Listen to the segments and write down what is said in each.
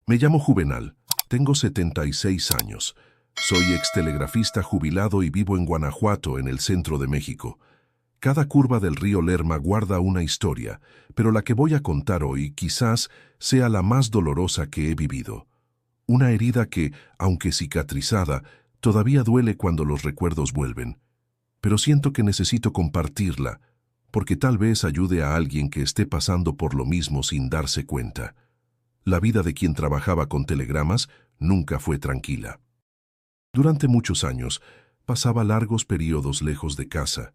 Me llamo Juvenal, tengo 76 años. Soy extelegrafista jubilado y vivo en Guanajuato, en el centro de México. Cada curva del río Lerma guarda una historia, pero la que voy a contar hoy quizás sea la más dolorosa que he vivido. Una herida que, aunque cicatrizada, todavía duele cuando los recuerdos vuelven. Pero siento que necesito compartirla, porque tal vez ayude a alguien que esté pasando por lo mismo sin darse cuenta. La vida de quien trabajaba con telegramas nunca fue tranquila. Durante muchos años, pasaba largos periodos lejos de casa,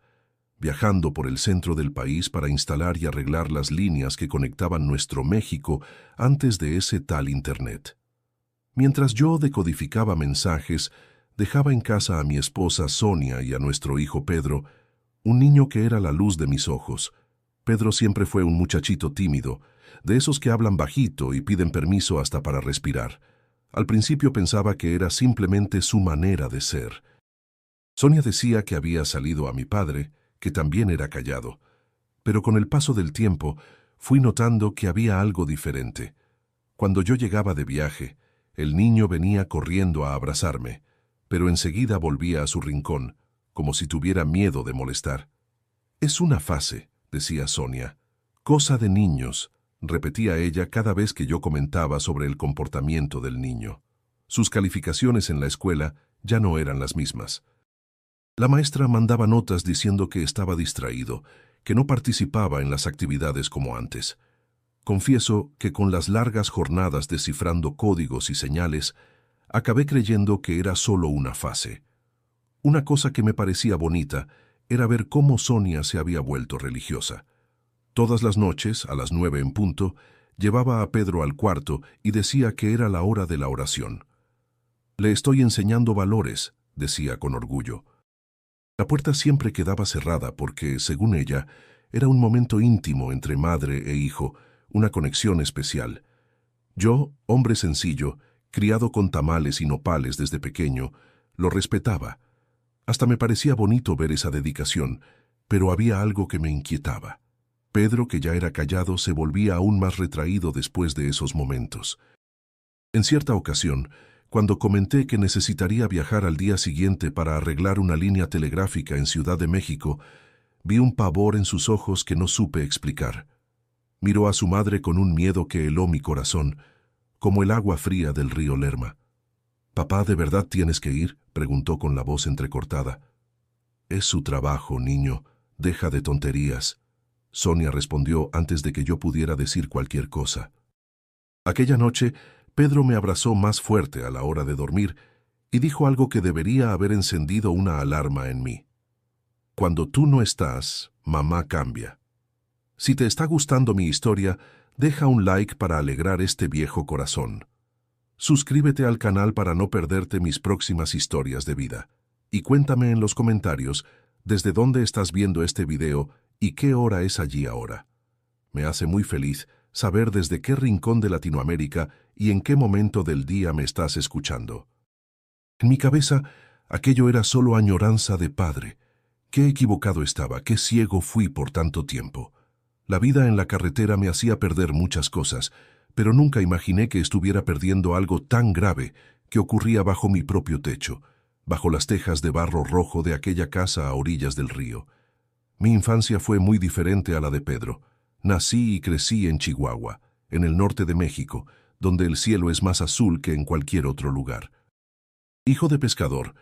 viajando por el centro del país para instalar y arreglar las líneas que conectaban nuestro México antes de ese tal Internet. Mientras yo decodificaba mensajes, dejaba en casa a mi esposa Sonia y a nuestro hijo Pedro, un niño que era la luz de mis ojos. Pedro siempre fue un muchachito tímido, de esos que hablan bajito y piden permiso hasta para respirar. Al principio pensaba que era simplemente su manera de ser. Sonia decía que había salido a mi padre, que también era callado. Pero con el paso del tiempo, fui notando que había algo diferente. Cuando yo llegaba de viaje, el niño venía corriendo a abrazarme, pero enseguida volvía a su rincón, como si tuviera miedo de molestar. «Es una fase», decía Sonia. «Cosa de niños», repetía ella cada vez que yo comentaba sobre el comportamiento del niño. Sus calificaciones en la escuela ya no eran las mismas. La maestra mandaba notas diciendo que estaba distraído, que no participaba en las actividades como antes. Confieso que con las largas jornadas descifrando códigos y señales, acabé creyendo que era solo una fase. Una cosa que me parecía bonita era ver cómo Sonia se había vuelto religiosa. Todas las noches, a las 9 en punto, llevaba a Pedro al cuarto y decía que era la hora de la oración. «Le estoy enseñando valores», decía con orgullo. La puerta siempre quedaba cerrada porque, según ella, era un momento íntimo entre madre e hijo, una conexión especial. Yo, hombre sencillo, criado con tamales y nopales desde pequeño, lo respetaba. Hasta me parecía bonito ver esa dedicación, pero había algo que me inquietaba. Pedro, que ya era callado, se volvía aún más retraído después de esos momentos. En cierta ocasión, cuando comenté que necesitaría viajar al día siguiente para arreglar una línea telegráfica en Ciudad de México, vi un pavor en sus ojos que no supe explicar. Miró a su madre con un miedo que heló mi corazón, como el agua fría del río Lerma. «¿Papá, de verdad tienes que ir?», preguntó con la voz entrecortada. «Es su trabajo, niño. Deja de tonterías», Sonia respondió antes de que yo pudiera decir cualquier cosa. Aquella noche, Pedro me abrazó más fuerte a la hora de dormir y dijo algo que debería haber encendido una alarma en mí. «Cuando tú no estás, mamá cambia». Si te está gustando mi historia, deja un like para alegrar este viejo corazón. Suscríbete al canal para no perderte mis próximas historias de vida. Y cuéntame en los comentarios desde dónde estás viendo este video y qué hora es allí ahora. Me hace muy feliz saber desde qué rincón de Latinoamérica y en qué momento del día me estás escuchando. En mi cabeza, aquello era solo añoranza de padre. Qué equivocado estaba, qué ciego fui por tanto tiempo. La vida en la carretera me hacía perder muchas cosas, pero nunca imaginé que estuviera perdiendo algo tan grave que ocurría bajo mi propio techo, bajo las tejas de barro rojo de aquella casa a orillas del río. Mi infancia fue muy diferente a la de Pedro. Nací y crecí en Chihuahua, en el norte de México, donde el cielo es más azul que en cualquier otro lugar. Hijo de pescador,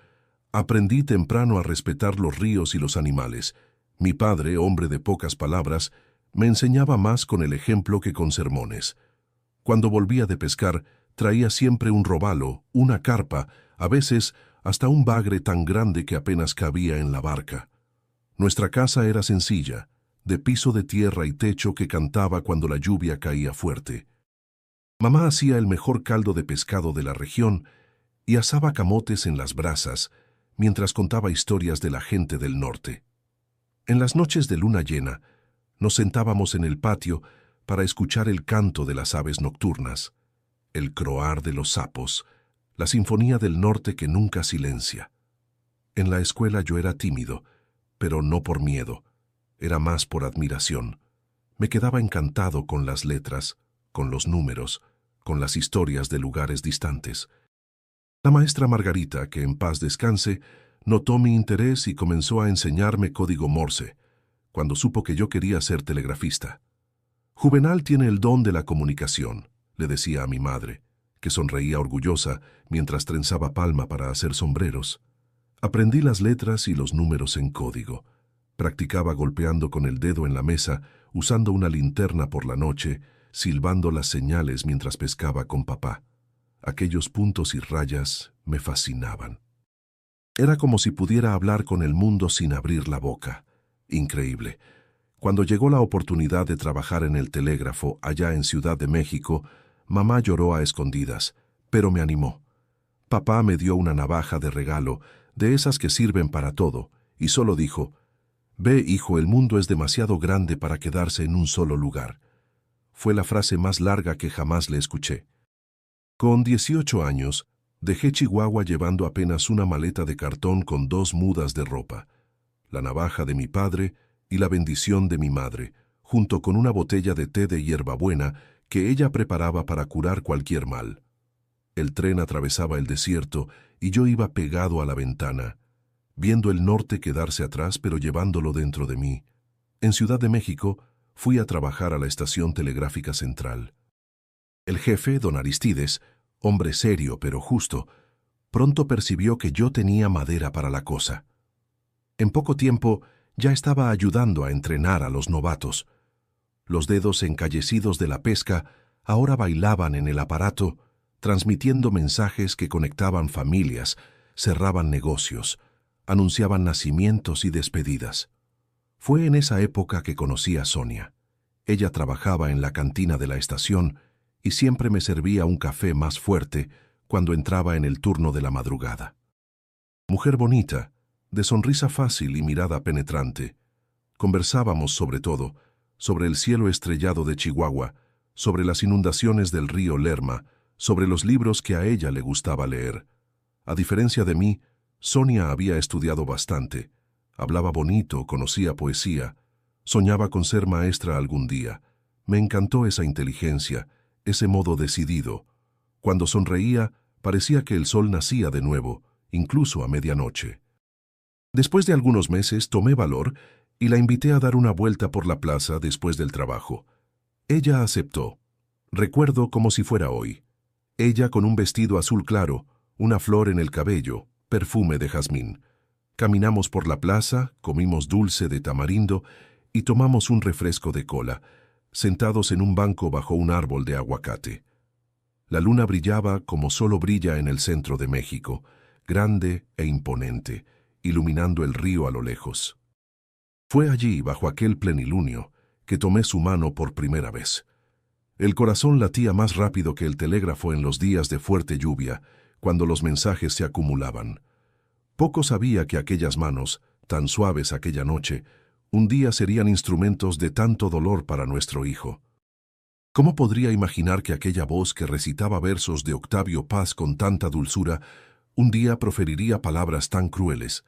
aprendí temprano a respetar los ríos y los animales. Mi padre, hombre de pocas palabras, me enseñaba más con el ejemplo que con sermones. Cuando volvía de pescar, traía siempre un robalo, una carpa, a veces hasta un bagre tan grande que apenas cabía en la barca. Nuestra casa era sencilla, de piso de tierra y techo que cantaba cuando la lluvia caía fuerte. Mamá hacía el mejor caldo de pescado de la región y asaba camotes en las brasas, mientras contaba historias de la gente del norte. En las noches de luna llena, nos sentábamos en el patio para escuchar el canto de las aves nocturnas, el croar de los sapos, la sinfonía del norte que nunca silencia. En la escuela yo era tímido, pero no por miedo, era más por admiración. Me quedaba encantado con las letras, con los números, con las historias de lugares distantes. La maestra Margarita, que en paz descanse, notó mi interés y comenzó a enseñarme código Morse, cuando supo que yo quería ser telegrafista. Juvenal tiene el don de la comunicación, le decía a mi madre, que sonreía orgullosa mientras trenzaba palma para hacer sombreros. Aprendí las letras y los números en código. Practicaba golpeando con el dedo en la mesa, usando una linterna por la noche, silbando las señales mientras pescaba con papá. Aquellos puntos y rayas me fascinaban. Era como si pudiera hablar con el mundo sin abrir la boca. Increíble. Cuando llegó la oportunidad de trabajar en el telégrafo allá en Ciudad de México, mamá lloró a escondidas, pero me animó. Papá me dio una navaja de regalo, de esas que sirven para todo, y solo dijo: «Ve, hijo, el mundo es demasiado grande para quedarse en un solo lugar». Fue la frase más larga que jamás le escuché. Con 18 años, dejé Chihuahua llevando apenas una maleta de cartón con 2 mudas de ropa, la navaja de mi padre y la bendición de mi madre, junto con una botella de té de hierbabuena que ella preparaba para curar cualquier mal. El tren atravesaba el desierto y yo iba pegado a la ventana, viendo el norte quedarse atrás pero llevándolo dentro de mí. En Ciudad de México fui a trabajar a la estación telegráfica central. El jefe, don Aristides, hombre serio pero justo, pronto percibió que yo tenía madera para la cosa. En poco tiempo ya estaba ayudando a entrenar a los novatos. Los dedos encallecidos de la pesca ahora bailaban en el aparato, transmitiendo mensajes que conectaban familias, cerraban negocios, anunciaban nacimientos y despedidas. Fue en esa época que conocí a Sonia. Ella trabajaba en la cantina de la estación y siempre me servía un café más fuerte cuando entraba en el turno de la madrugada. Mujer bonita, de sonrisa fácil y mirada penetrante. Conversábamos sobre todo, sobre el cielo estrellado de Chihuahua, sobre las inundaciones del río Lerma, sobre los libros que a ella le gustaba leer. A diferencia de mí, Sonia había estudiado bastante. Hablaba bonito, conocía poesía, soñaba con ser maestra algún día. Me encantó esa inteligencia, ese modo decidido. Cuando sonreía, parecía que el sol nacía de nuevo, incluso a medianoche. Después de algunos meses tomé valor y la invité a dar una vuelta por la plaza después del trabajo. Ella aceptó. Recuerdo como si fuera hoy. Ella con un vestido azul claro, una flor en el cabello, perfume de jazmín. Caminamos por la plaza, comimos dulce de tamarindo y tomamos un refresco de cola, sentados en un banco bajo un árbol de aguacate. La luna brillaba como solo brilla en el centro de México, grande e imponente, iluminando el río a lo lejos. Fue allí, bajo aquel plenilunio, que tomé su mano por primera vez. El corazón latía más rápido que el telégrafo en los días de fuerte lluvia, cuando los mensajes se acumulaban. Poco sabía que aquellas manos, tan suaves aquella noche, un día serían instrumentos de tanto dolor para nuestro hijo. ¿Cómo podría imaginar que aquella voz que recitaba versos de Octavio Paz con tanta dulzura, un día proferiría palabras tan crueles?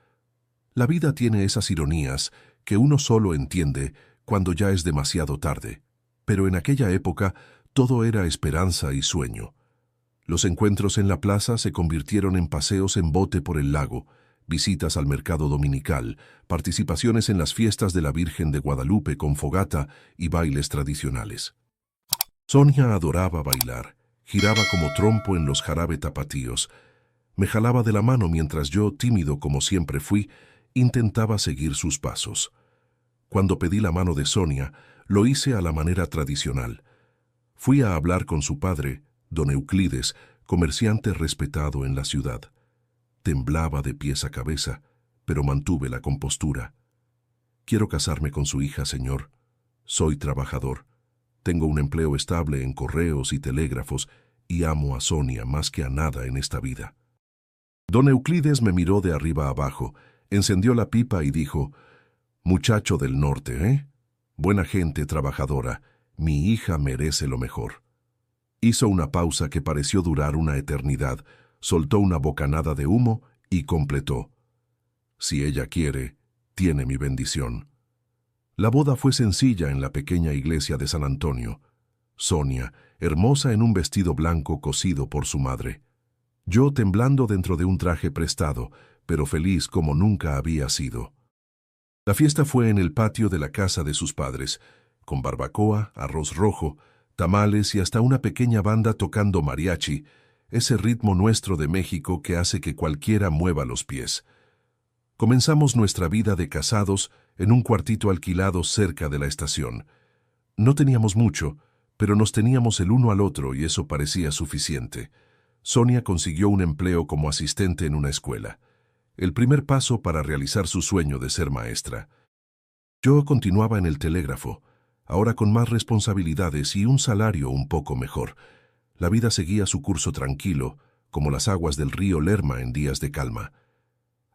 La vida tiene esas ironías que uno solo entiende cuando ya es demasiado tarde, pero en aquella época todo era esperanza y sueño. Los encuentros en la plaza se convirtieron en paseos en bote por el lago, visitas al mercado dominical, participaciones en las fiestas de la Virgen de Guadalupe con fogata y bailes tradicionales. Sonia adoraba bailar, giraba como trompo en los jarabe tapatíos, me jalaba de la mano mientras yo, tímido como siempre fui, intentaba seguir sus pasos. Cuando pedí la mano de Sonia, lo hice a la manera tradicional. Fui a hablar con su padre, don Euclides, comerciante respetado en la ciudad. Temblaba de pies a cabeza, pero mantuve la compostura. Quiero casarme con su hija, señor. Soy trabajador. Tengo un empleo estable en correos y telégrafos y amo a Sonia más que a nada en esta vida. Don Euclides me miró de arriba abajo, encendió la pipa y dijo: «Muchacho del norte, ¿eh? Buena gente trabajadora, mi hija merece lo mejor». Hizo una pausa que pareció durar una eternidad, soltó una bocanada de humo y completó: «Si ella quiere, tiene mi bendición». La boda fue sencilla en la pequeña iglesia de San Antonio. Sonia, hermosa en un vestido blanco cosido por su madre. Yo temblando dentro de un traje prestado, pero feliz como nunca había sido. La fiesta fue en el patio de la casa de sus padres, con barbacoa, arroz rojo, tamales y hasta una pequeña banda tocando mariachi, ese ritmo nuestro de México que hace que cualquiera mueva los pies. Comenzamos nuestra vida de casados en un cuartito alquilado cerca de la estación. No teníamos mucho, pero nos teníamos el uno al otro y eso parecía suficiente. Sonia consiguió un empleo como asistente en una escuela. El primer paso para realizar su sueño de ser maestra. Yo continuaba en el telégrafo, ahora con más responsabilidades y un salario un poco mejor. La vida seguía su curso tranquilo, como las aguas del río Lerma en días de calma.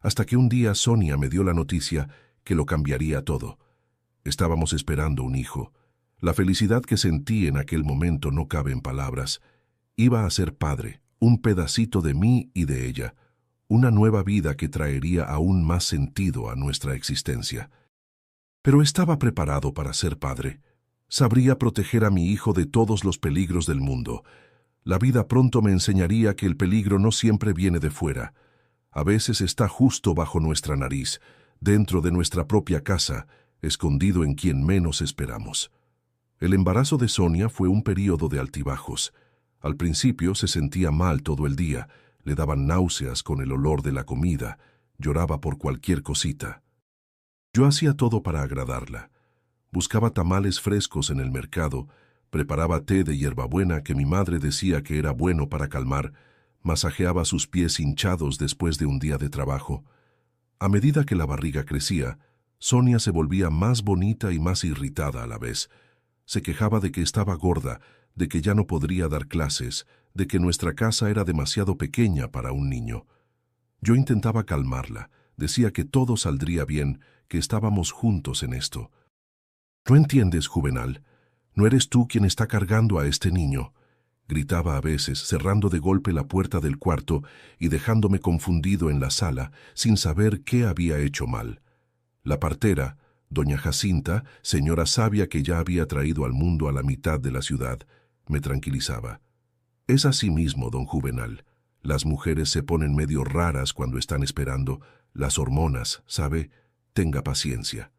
Hasta que un día Sonia me dio la noticia que lo cambiaría todo. Estábamos esperando un hijo. La felicidad que sentí en aquel momento no cabe en palabras. Iba a ser padre, un pedacito de mí y de ella, una nueva vida que traería aún más sentido a nuestra existencia. Pero estaba preparado para ser padre. Sabría proteger a mi hijo de todos los peligros del mundo. La vida pronto me enseñaría que el peligro no siempre viene de fuera. A veces está justo bajo nuestra nariz, dentro de nuestra propia casa, escondido en quien menos esperamos. El embarazo de Sonia fue un período de altibajos. Al principio se sentía mal todo el día, le daban náuseas con el olor de la comida, lloraba por cualquier cosita. Yo hacía todo para agradarla. Buscaba tamales frescos en el mercado, preparaba té de hierbabuena que mi madre decía que era bueno para calmar, masajeaba sus pies hinchados después de un día de trabajo. A medida que la barriga crecía, Sonia se volvía más bonita y más irritada a la vez. Se quejaba de que estaba gorda, de que ya no podría dar clases, de que nuestra casa era demasiado pequeña para un niño. Yo intentaba calmarla, decía que todo saldría bien, que estábamos juntos en esto. «¿No entiendes, Juvenal? No eres tú quien está cargando a este niño», gritaba a veces, cerrando de golpe la puerta del cuarto y dejándome confundido en la sala, sin saber qué había hecho mal. La partera, doña Jacinta, señora sabia que ya había traído al mundo a la mitad de la ciudad, me tranquilizaba. «Es así mismo, don Juvenal. Las mujeres se ponen medio raras cuando están esperando. Las hormonas, ¿sabe? Tenga paciencia».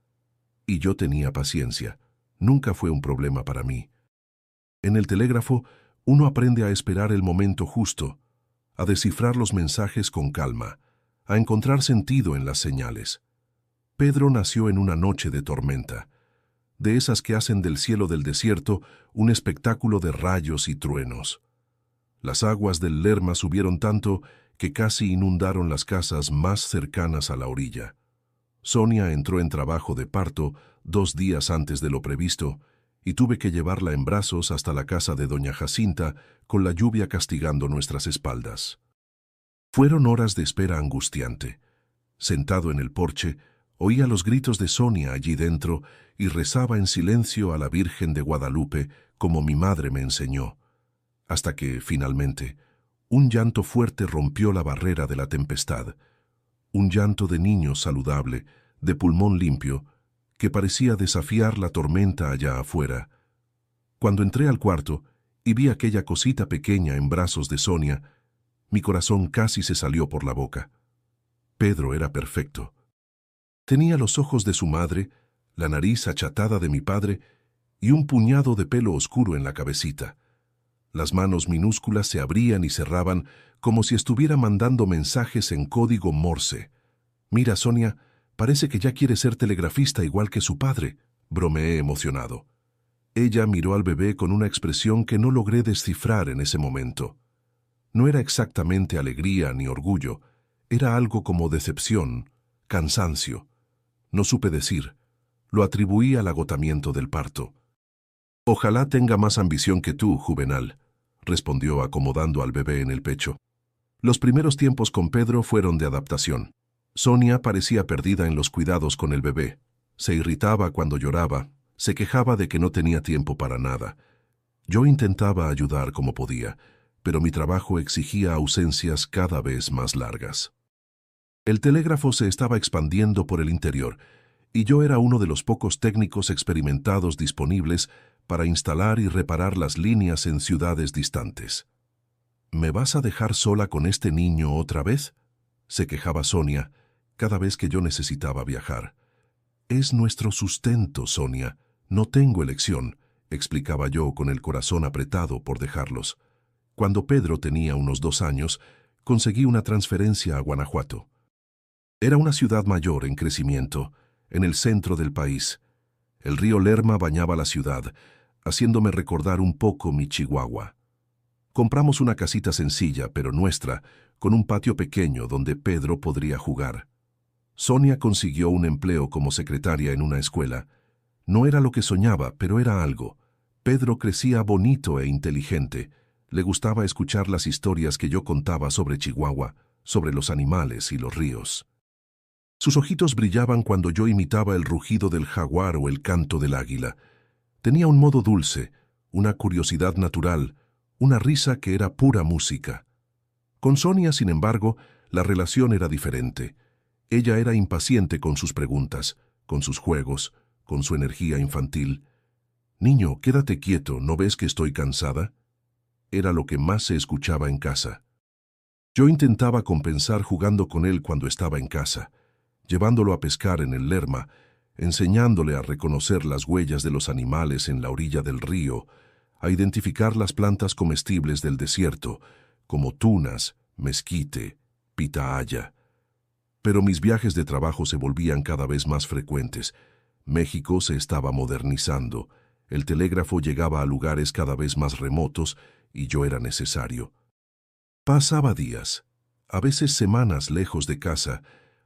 Y yo tenía paciencia. Nunca fue un problema para mí. En el telégrafo, uno aprende a esperar el momento justo, a descifrar los mensajes con calma, a encontrar sentido en las señales. Pedro nació en una noche de tormenta, de esas que hacen del cielo del desierto un espectáculo de rayos y truenos. Las aguas del Lerma subieron tanto que casi inundaron las casas más cercanas a la orilla. Sonia entró en trabajo de parto 2 días antes de lo previsto y tuve que llevarla en brazos hasta la casa de doña Jacinta con la lluvia castigando nuestras espaldas. Fueron horas de espera angustiante. Sentado en el porche, oía los gritos de Sonia allí dentro y rezaba en silencio a la Virgen de Guadalupe como mi madre me enseñó, hasta que, finalmente, un llanto fuerte rompió la barrera de la tempestad, un llanto de niño saludable, de pulmón limpio, que parecía desafiar la tormenta allá afuera. Cuando entré al cuarto y vi aquella cosita pequeña en brazos de Sonia, mi corazón casi se salió por la boca. Pedro era perfecto. Tenía los ojos de su madre, la nariz achatada de mi padre y un puñado de pelo oscuro en la cabecita. Las manos minúsculas se abrían y cerraban como si estuviera mandando mensajes en código Morse. «Mira, Sonia, parece que ya quiere ser telegrafista igual que su padre», bromeé emocionado. Ella miró al bebé con una expresión que no logré descifrar en ese momento. No era exactamente alegría ni orgullo, era algo como decepción, cansancio. No supe decir. Lo atribuí al agotamiento del parto. «Ojalá tenga más ambición que tú, Juvenal», respondió acomodando al bebé en el pecho. Los primeros tiempos con Pedro fueron de adaptación. Sonia parecía perdida en los cuidados con el bebé. Se irritaba cuando lloraba, se quejaba de que no tenía tiempo para nada. Yo intentaba ayudar como podía, pero mi trabajo exigía ausencias cada vez más largas. El telégrafo se estaba expandiendo por el interior, y yo era uno de los pocos técnicos experimentados disponibles para instalar y reparar las líneas en ciudades distantes. ¿Me vas a dejar sola con este niño otra vez?, se quejaba Sonia cada vez que yo necesitaba viajar. Es nuestro sustento, Sonia. No tengo elección, explicaba yo con el corazón apretado por dejarlos. Cuando Pedro tenía unos 2 años, conseguí una transferencia a Guanajuato. Era una ciudad mayor en crecimiento, en el centro del país. El río Lerma bañaba la ciudad, haciéndome recordar un poco mi Chihuahua. Compramos una casita sencilla, pero nuestra, con un patio pequeño donde Pedro podría jugar. Sonia consiguió un empleo como secretaria en una escuela. No era lo que soñaba, pero era algo. Pedro crecía bonito e inteligente. Le gustaba escuchar las historias que yo contaba sobre Chihuahua, sobre los animales y los ríos. Sus ojitos brillaban cuando yo imitaba el rugido del jaguar o el canto del águila. Tenía un modo dulce, una curiosidad natural, una risa que era pura música. Con Sonia, sin embargo, la relación era diferente. Ella era impaciente con sus preguntas, con sus juegos, con su energía infantil. «Niño, quédate quieto, ¿no ves que estoy cansada?», era lo que más se escuchaba en casa. Yo intentaba compensar jugando con él cuando estaba en casa, llevándolo a pescar en el Lerma, enseñándole a reconocer las huellas de los animales en la orilla del río, a identificar las plantas comestibles del desierto, como tunas, mezquite, pitahaya. Pero mis viajes de trabajo se volvían cada vez más frecuentes. México se estaba modernizando, el telégrafo llegaba a lugares cada vez más remotos y yo era necesario. Pasaba días, a veces semanas lejos de casa,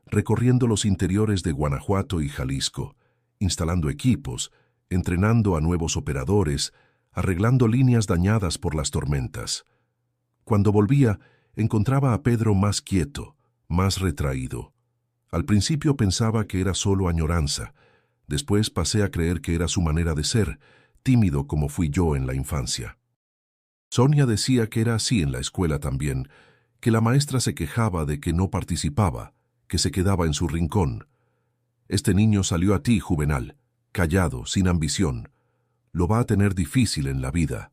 recorriendo los interiores de Guanajuato y Jalisco, instalando equipos, entrenando a nuevos operadores, arreglando líneas dañadas por las tormentas. Cuando volvía, encontraba a Pedro más quieto, más retraído. Al principio pensaba que era solo añoranza. Después pasé a creer que era su manera de ser, tímido como fui yo en la infancia. Sonia decía que era así en la escuela también, que la maestra se quejaba de que no participaba, que se quedaba en su rincón. «Este niño salió a ti, Juvenal, callado, sin ambición. Lo va a tener difícil en la vida»,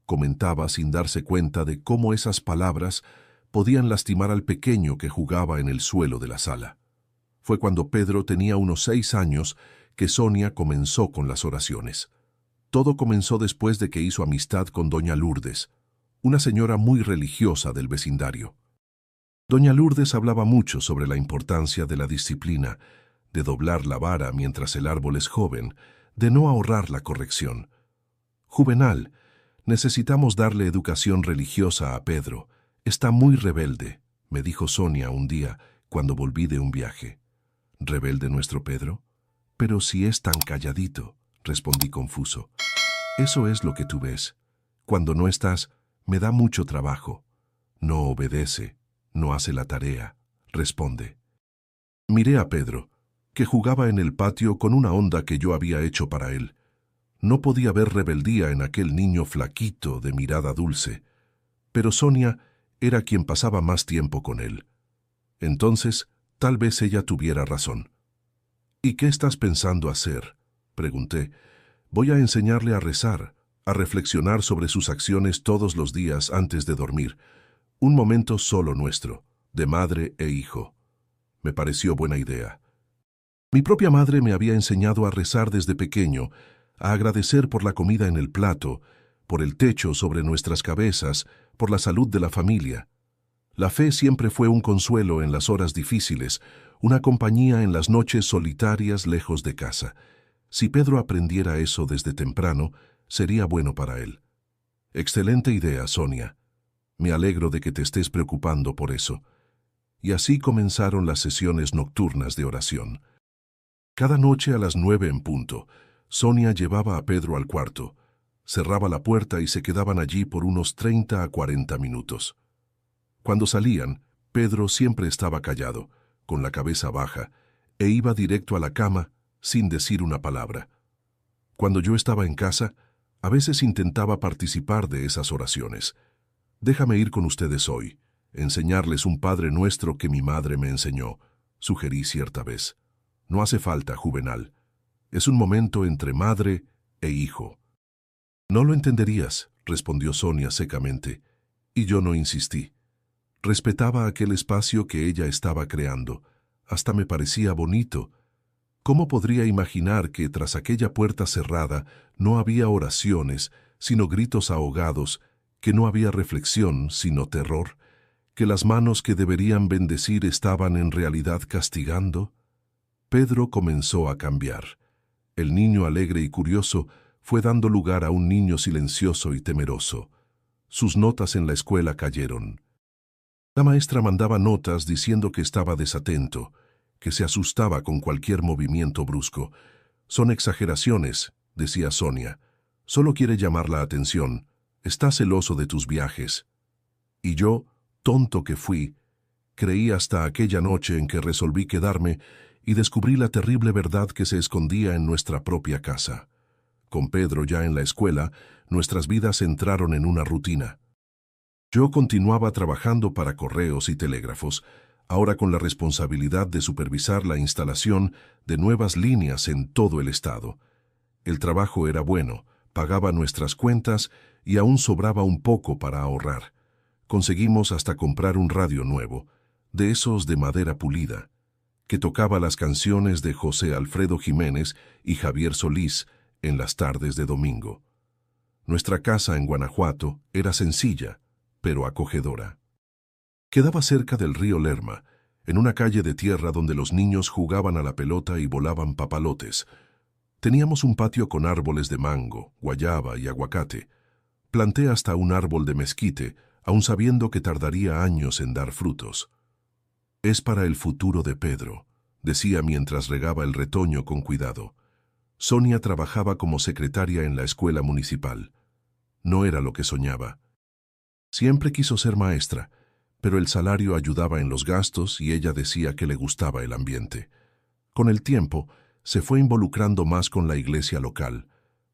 comentaba sin darse cuenta de cómo esas palabras podían lastimar al pequeño que jugaba en el suelo de la sala. Fue cuando Pedro tenía unos 6 años que Sonia comenzó con las oraciones. Todo comenzó después de que hizo amistad con doña Lourdes, una señora muy religiosa del vecindario. Doña Lourdes hablaba mucho sobre la importancia de la disciplina, de doblar la vara mientras el árbol es joven, de no ahorrar la corrección. «Juvenal, necesitamos darle educación religiosa a Pedro. Está muy rebelde», me dijo Sonia un día cuando volví de un viaje. «¿Rebelde nuestro Pedro? Pero si es tan calladito», respondí confuso. «Eso es lo que tú ves. Cuando no estás, me da mucho trabajo. No obedece, no hace la tarea», responde. Miré a Pedro, que jugaba en el patio con una onda que yo había hecho para él. No podía ver rebeldía en aquel niño flaquito de mirada dulce, pero Sonia era quien pasaba más tiempo con él. Entonces, tal vez ella tuviera razón. «¿Y qué estás pensando hacer?», pregunté. «Voy a enseñarle a rezar, a reflexionar sobre sus acciones todos los días antes de dormir. Un momento solo nuestro, de madre e hijo». Me pareció buena idea. Mi propia madre me había enseñado a rezar desde pequeño, a agradecer por la comida en el plato, por el techo sobre nuestras cabezas, por la salud de la familia. La fe siempre fue un consuelo en las horas difíciles, una compañía en las noches solitarias lejos de casa. Si Pedro aprendiera eso desde temprano, sería bueno para él. Excelente idea, Sonia. Me alegro de que te estés preocupando por eso. Y así comenzaron las sesiones nocturnas de oración. Cada noche a las 9 en punto, Sonia llevaba a Pedro al cuarto, cerraba la puerta y se quedaban allí por unos 30 a 40 minutos. Cuando salían, Pedro siempre estaba callado, con la cabeza baja, e iba directo a la cama sin decir una palabra. Cuando yo estaba en casa, a veces intentaba participar de esas oraciones. «Déjame ir con ustedes hoy, enseñarles un Padre Nuestro que mi madre me enseñó», sugerí cierta vez. «No hace falta, Juvenal. Es un momento entre madre e hijo». No lo entenderías, respondió Sonia secamente, y yo no insistí. Respetaba aquel espacio que ella estaba creando. Hasta me parecía bonito. ¿Cómo podría imaginar que tras aquella puerta cerrada no había oraciones, sino gritos ahogados, que no había reflexión, sino terror, que las manos que deberían bendecir estaban en realidad castigando? Pedro comenzó a cambiar. El niño alegre y curioso fue dando lugar a un niño silencioso y temeroso. Sus notas en la escuela cayeron. La maestra mandaba notas diciendo que estaba desatento, que se asustaba con cualquier movimiento brusco. Son exageraciones, decía Sonia. Solo quiere llamar la atención. Está celoso de tus viajes. Y yo, tonto que fui, creí hasta aquella noche en que resolví quedarme y descubrí la terrible verdad que se escondía en nuestra propia casa. Con Pedro ya en la escuela, nuestras vidas entraron en una rutina. Yo continuaba trabajando para correos y telégrafos, ahora con la responsabilidad de supervisar la instalación de nuevas líneas en todo el estado. El trabajo era bueno, pagaba nuestras cuentas y aún sobraba un poco para ahorrar. Conseguimos hasta comprar un radio nuevo, de esos de madera pulida, que tocaba las canciones de José Alfredo Jiménez y Javier Solís en las tardes de domingo. Nuestra casa en Guanajuato era sencilla, pero acogedora. Quedaba cerca del río Lerma, en una calle de tierra donde los niños jugaban a la pelota y volaban papalotes. Teníamos un patio con árboles de mango, guayaba y aguacate. Planté hasta un árbol de mezquite, aun sabiendo que tardaría años en dar frutos. Es para el futuro de Pedro, decía mientras regaba el retoño con cuidado. Sonia trabajaba como secretaria en la escuela municipal. No era lo que soñaba. Siempre quiso ser maestra, pero el salario ayudaba en los gastos y ella decía que le gustaba el ambiente. Con el tiempo, se fue involucrando más con la iglesia local.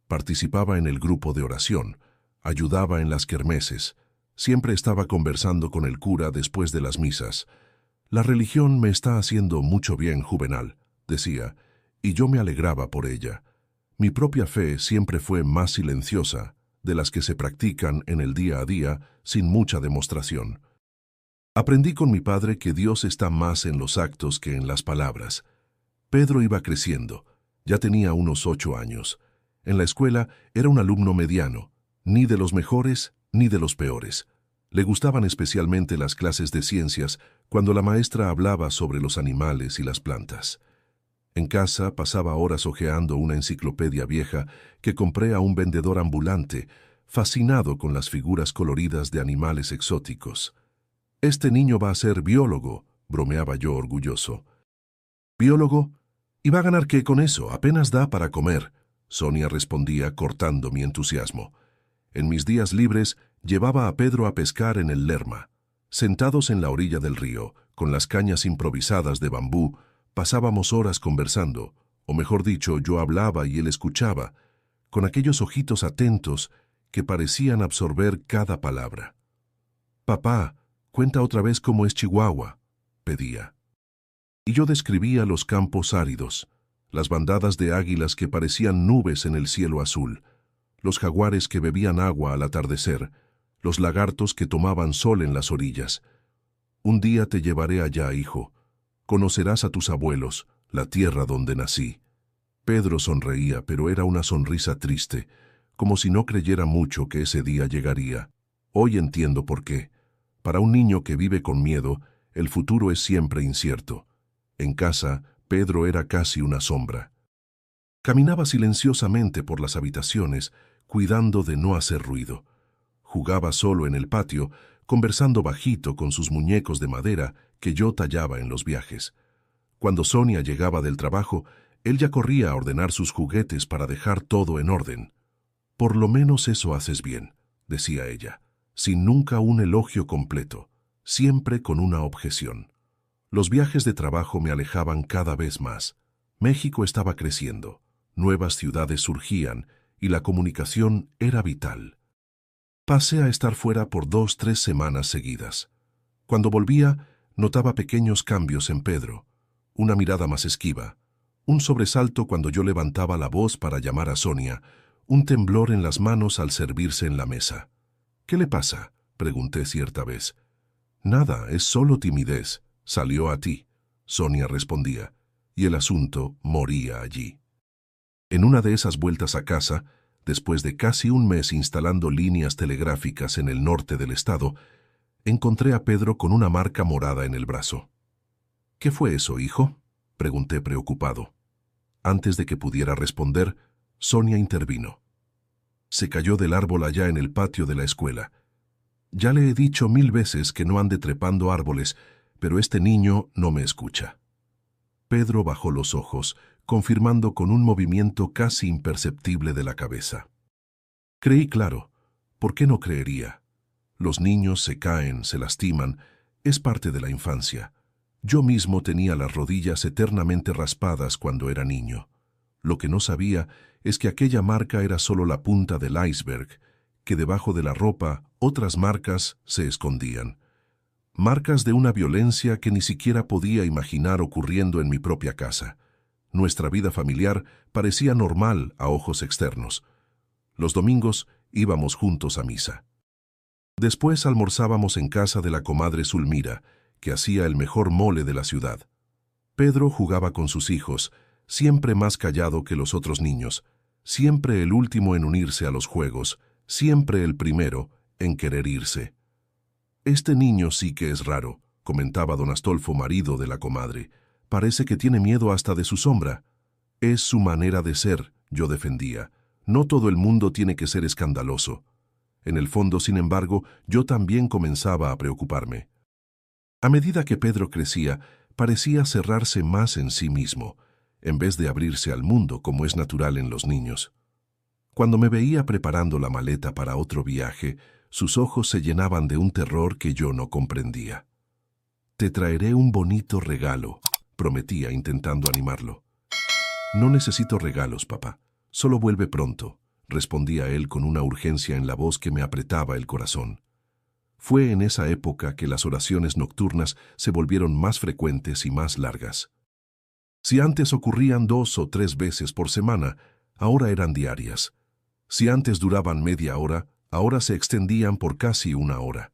Participaba en el grupo de oración, ayudaba en las kermeses, siempre estaba conversando con el cura después de las misas. La religión me está haciendo mucho bien, Juvenal, decía, y yo me alegraba por ella. Mi propia fe siempre fue más silenciosa, de las que se practican en el día a día sin mucha demostración. Aprendí con mi padre que Dios está más en los actos que en las palabras. Pedro iba creciendo, ya tenía unos 8 años. En la escuela era un alumno mediano, ni de los mejores ni de los peores. Le gustaban especialmente las clases de ciencias cuando la maestra hablaba sobre los animales y las plantas. En casa pasaba horas hojeando una enciclopedia vieja que compré a un vendedor ambulante, fascinado con las figuras coloridas de animales exóticos. «Este niño va a ser biólogo», bromeaba yo orgulloso. «¿Biólogo? ¿Y va a ganar qué con eso? Apenas da para comer», Sonia respondía cortando mi entusiasmo. En mis días libres llevaba a Pedro a pescar en el Lerma. Sentados en la orilla del río, con las cañas improvisadas de bambú, pasábamos horas conversando, o mejor dicho, yo hablaba y él escuchaba, con aquellos ojitos atentos que parecían absorber cada palabra. «Papá, cuenta otra vez cómo es Chihuahua», pedía. Y yo describía los campos áridos, las bandadas de águilas que parecían nubes en el cielo azul, los jaguares que bebían agua al atardecer, los lagartos que tomaban sol en las orillas. «Un día te llevaré allá, hijo. Conocerás a tus abuelos, la tierra donde nací». Pedro sonreía, pero era una sonrisa triste, como si no creyera mucho que ese día llegaría. Hoy entiendo por qué. Para un niño que vive con miedo, el futuro es siempre incierto. En casa, Pedro era casi una sombra. Caminaba silenciosamente por las habitaciones, cuidando de no hacer ruido. Jugaba solo en el patio, conversando bajito con sus muñecos de madera que yo tallaba en los viajes. Cuando Sonia llegaba del trabajo, él ya corría a ordenar sus juguetes para dejar todo en orden. «Por lo menos eso haces bien», decía ella, sin nunca un elogio completo, siempre con una objeción. Los viajes de trabajo me alejaban cada vez más. México estaba creciendo, nuevas ciudades surgían y la comunicación era vital. Pasé a estar fuera por 2-3 semanas seguidas. Cuando volvía, notaba pequeños cambios en Pedro, una mirada más esquiva, un sobresalto cuando yo levantaba la voz para llamar a Sonia, un temblor en las manos al servirse en la mesa. «¿Qué le pasa?», pregunté cierta vez. «Nada, es solo timidez. Salió a ti», Sonia respondía, y el asunto moría allí. En una de esas vueltas a casa, después de casi un mes instalando líneas telegráficas en el norte del estado, encontré a Pedro con una marca morada en el brazo. «¿Qué fue eso, hijo?», pregunté preocupado. Antes de que pudiera responder, Sonia intervino. «Se cayó del árbol allá en el patio de la escuela. Ya le he dicho 1000 veces que no ande trepando árboles, pero este niño no me escucha». Pedro bajó los ojos, confirmando con un movimiento casi imperceptible de la cabeza. Creí claro. ¿Por qué no creería? Los niños se caen, se lastiman, es parte de la infancia. Yo mismo tenía las rodillas eternamente raspadas cuando era niño. Lo que no sabía es que aquella marca era solo la punta del iceberg, que debajo de la ropa otras marcas se escondían. Marcas de una violencia que ni siquiera podía imaginar ocurriendo en mi propia casa. Nuestra vida familiar parecía normal a ojos externos. Los domingos íbamos juntos a misa. Después almorzábamos en casa de la comadre Zulmira, que hacía el mejor mole de la ciudad. Pedro jugaba con sus hijos, siempre más callado que los otros niños, siempre el último en unirse a los juegos, siempre el primero en querer irse. «Este niño sí que es raro», comentaba don Astolfo, marido de la comadre. «Parece que tiene miedo hasta de su sombra». «Es su manera de ser», yo defendía. «No todo el mundo tiene que ser escandaloso». En el fondo, sin embargo, yo también comenzaba a preocuparme. A medida que Pedro crecía, parecía cerrarse más en sí mismo, en vez de abrirse al mundo como es natural en los niños. Cuando me veía preparando la maleta para otro viaje, sus ojos se llenaban de un terror que yo no comprendía. «Te traeré un bonito regalo», prometía intentando animarlo. «No necesito regalos, papá. Solo vuelve pronto», respondía él con una urgencia en la voz que me apretaba el corazón. Fue en esa época que las oraciones nocturnas se volvieron más frecuentes y más largas. Si antes ocurrían 2 o 3 veces por semana, ahora eran diarias. Si antes duraban media hora, ahora se extendían por casi 1 hora.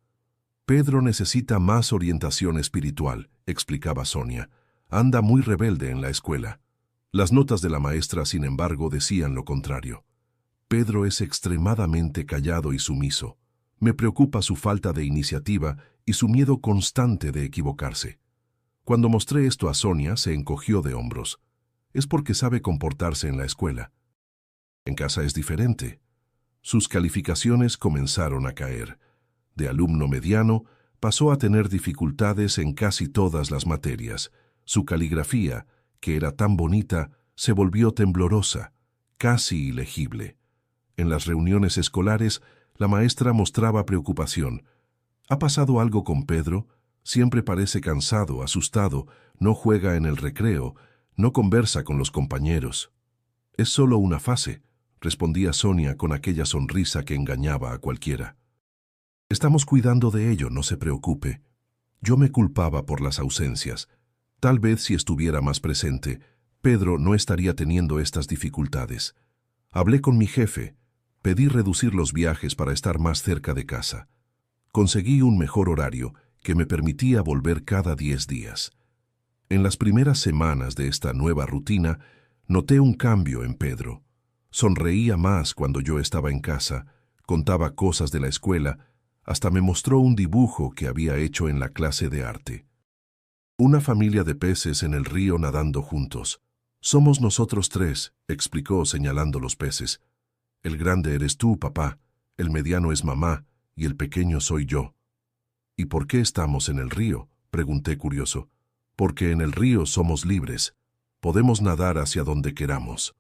«Pedro necesita más orientación espiritual», explicaba Sonia. «Anda muy rebelde en la escuela». Las notas de la maestra, sin embargo, decían lo contrario. «Pedro es extremadamente callado y sumiso. Me preocupa su falta de iniciativa y su miedo constante de equivocarse». Cuando mostré esto a Sonia, se encogió de hombros. «Es porque sabe comportarse en la escuela. En casa es diferente». Sus calificaciones comenzaron a caer. De alumno mediano, pasó a tener dificultades en casi todas las materias. Su caligrafía, que era tan bonita, se volvió temblorosa, casi ilegible. En las reuniones escolares, la maestra mostraba preocupación. «¿Ha pasado algo con Pedro? Siempre parece cansado, asustado, no juega en el recreo, no conversa con los compañeros». «Es solo una fase», respondía Sonia con aquella sonrisa que engañaba a cualquiera. «Estamos cuidando de ello, no se preocupe». Yo me culpaba por las ausencias. Tal vez si estuviera más presente, Pedro no estaría teniendo estas dificultades. Hablé con mi jefe, pedí reducir los viajes para estar más cerca de casa. Conseguí un mejor horario que me permitía volver cada 10 días. En las primeras semanas de esta nueva rutina, noté un cambio en Pedro. Sonreía más cuando yo estaba en casa, contaba cosas de la escuela, hasta me mostró un dibujo que había hecho en la clase de arte. Una familia de peces en el río nadando juntos. «Somos nosotros 3», explicó señalando los peces. «El grande eres tú, papá, el mediano es mamá y el pequeño soy yo». «¿Y por qué estamos en el río?», pregunté curioso. «Porque en el río somos libres. Podemos nadar hacia donde queramos».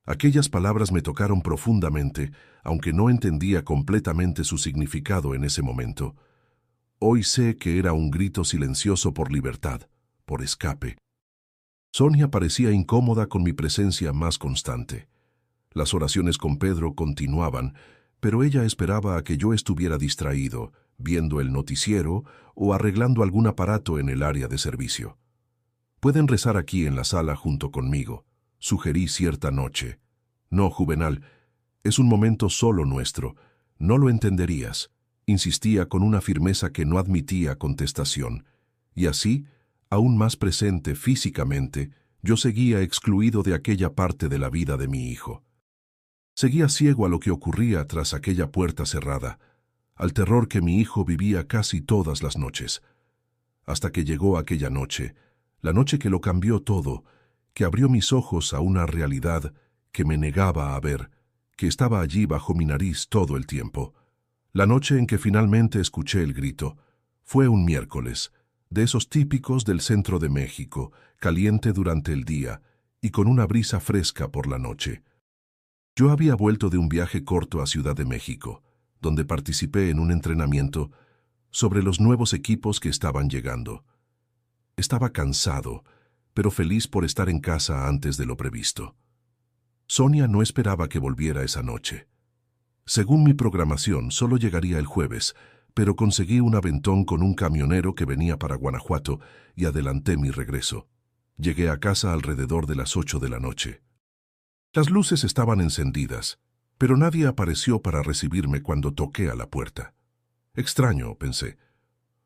Aquellas palabras me tocaron profundamente, aunque no entendía completamente su significado en ese momento. Hoy sé que era un grito silencioso por libertad, por escape. Sonia parecía incómoda con mi presencia más constante. Las oraciones con Pedro continuaban, pero ella esperaba a que yo estuviera distraído, viendo el noticiero o arreglando algún aparato en el área de servicio. «Pueden rezar aquí en la sala junto conmigo», sugerí cierta noche. «No, Juvenal, Es un momento solo nuestro. No lo entenderías. Insistía con una firmeza que no admitía contestación. Y así, aún más presente físicamente, yo seguía excluido de aquella parte de la vida de mi hijo. Seguía ciego a lo que ocurría tras aquella puerta cerrada, al terror que mi hijo vivía casi todas las noches. Hasta que llegó aquella noche, la noche que lo cambió todo, que abrió mis ojos a una realidad que me negaba a ver, que estaba allí bajo mi nariz todo el tiempo. La noche en que finalmente escuché el grito fue un miércoles, de esos típicos del centro de México, caliente durante el día y con una brisa fresca por la noche. Yo había vuelto de un viaje corto a Ciudad de México, donde participé en un entrenamiento sobre los nuevos equipos que estaban llegando. Estaba cansado, pero feliz por estar en casa antes de lo previsto. Sonia no esperaba que volviera esa noche. Según mi programación, solo llegaría el jueves, pero conseguí un aventón con un camionero que venía para Guanajuato y adelanté mi regreso. Llegué a casa alrededor de las 8 de la noche. Las luces estaban encendidas, pero nadie apareció para recibirme cuando toqué a la puerta. Extraño, pensé.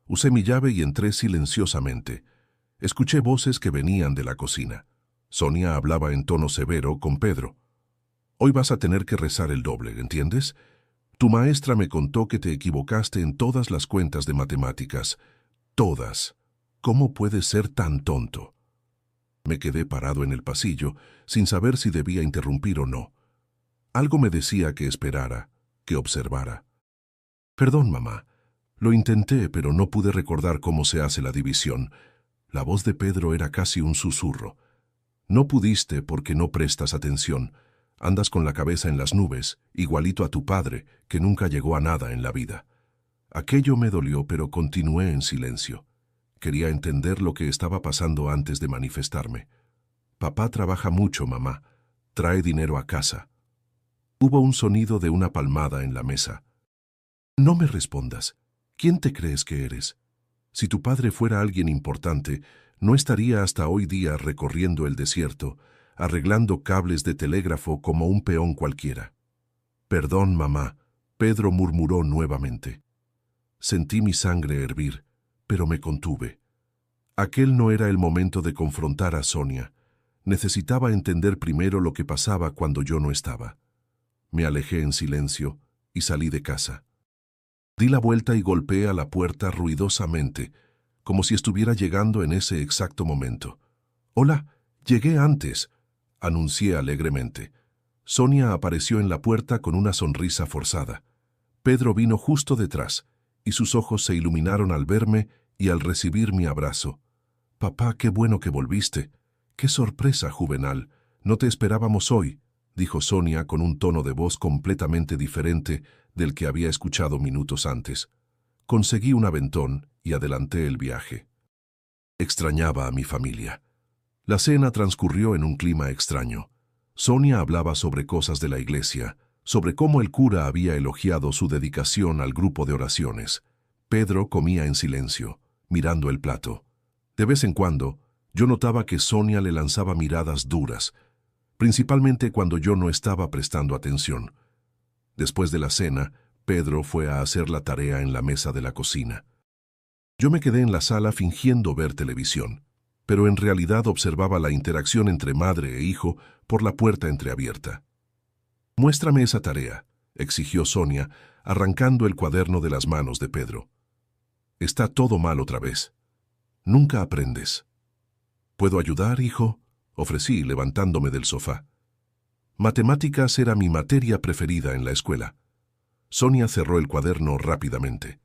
Usé mi llave y entré silenciosamente. Escuché voces que venían de la cocina. Sonia hablaba en tono severo con Pedro. Hoy vas a tener que rezar el doble, ¿entiendes? Tu maestra me contó que te equivocaste en todas las cuentas de matemáticas. Todas. ¿Cómo puedes ser tan tonto? Me quedé parado en el pasillo, sin saber si debía interrumpir o no. Algo me decía que esperara, que observara. Perdón, mamá. Lo intenté, pero no pude recordar cómo se hace la división. La voz de Pedro era casi un susurro. No pudiste porque no prestas atención. Andas con la cabeza en las nubes, igualito a tu padre, que nunca llegó a nada en la vida. Aquello me dolió, pero continué en silencio. Quería entender lo que estaba pasando antes de manifestarme. Papá trabaja mucho, mamá. Trae dinero a casa. Hubo un sonido de una palmada en la mesa. No me respondas. ¿Quién te crees que eres? Si tu padre fuera alguien importante, no estaría hasta hoy día recorriendo el desierto, arreglando cables de telégrafo como un peón cualquiera. Perdón, mamá, Pedro murmuró nuevamente. Sentí mi sangre hervir, pero me contuve. Aquel no era el momento de confrontar a Sonia. Necesitaba entender primero lo que pasaba cuando yo no estaba. Me alejé en silencio y salí de casa. Di la vuelta y golpeé a la puerta ruidosamente, como si estuviera llegando en ese exacto momento. «Hola, llegué antes», anuncié alegremente. Sonia apareció en la puerta con una sonrisa forzada. Pedro vino justo detrás, y sus ojos se iluminaron al verme y al recibir mi abrazo. «Papá, qué bueno que volviste. Qué sorpresa, Juvenal. No te esperábamos hoy», dijo Sonia con un tono de voz completamente diferente del que había escuchado minutos antes. Conseguí un aventón y adelanté el viaje. Extrañaba a mi familia. La cena transcurrió en un clima extraño. Sonia hablaba sobre cosas de la iglesia, sobre cómo el cura había elogiado su dedicación al grupo de oraciones. Pedro comía en silencio, mirando el plato. De vez en cuando, yo notaba que Sonia le lanzaba miradas duras, principalmente cuando yo no estaba prestando atención. Después de la cena, Pedro fue a hacer la tarea en la mesa de la cocina. Yo me quedé en la sala fingiendo ver televisión, pero en realidad observaba la interacción entre madre e hijo por la puerta entreabierta. «Muéstrame esa tarea», exigió Sonia, arrancando el cuaderno de las manos de Pedro. «Está todo mal otra vez. Nunca aprendes». «¿Puedo ayudar, hijo?», ofrecí, levantándome del sofá. Matemáticas era mi materia preferida en la escuela. Sonia cerró el cuaderno rápidamente.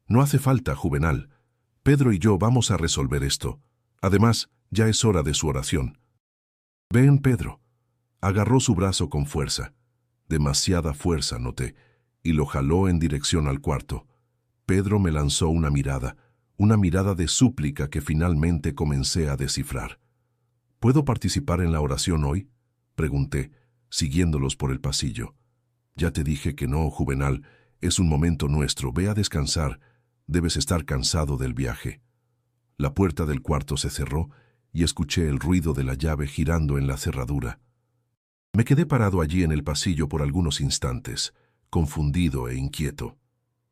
«No hace falta, Juvenal. Pedro y yo vamos a resolver esto. Además, ya es hora de su oración». «Ven, Pedro». Agarró su brazo con fuerza. Demasiada fuerza, noté, y lo jaló en dirección al cuarto. Pedro me lanzó una mirada de súplica que finalmente comencé a descifrar. «¿Puedo participar en la oración hoy?», pregunté, siguiéndolos por el pasillo. «Ya te dije que no, Juvenal. Es un momento nuestro. Ve a descansar. Debes estar cansado del viaje». La puerta del cuarto se cerró y escuché el ruido de la llave girando en la cerradura. Me quedé parado allí en el pasillo por algunos instantes, confundido e inquieto.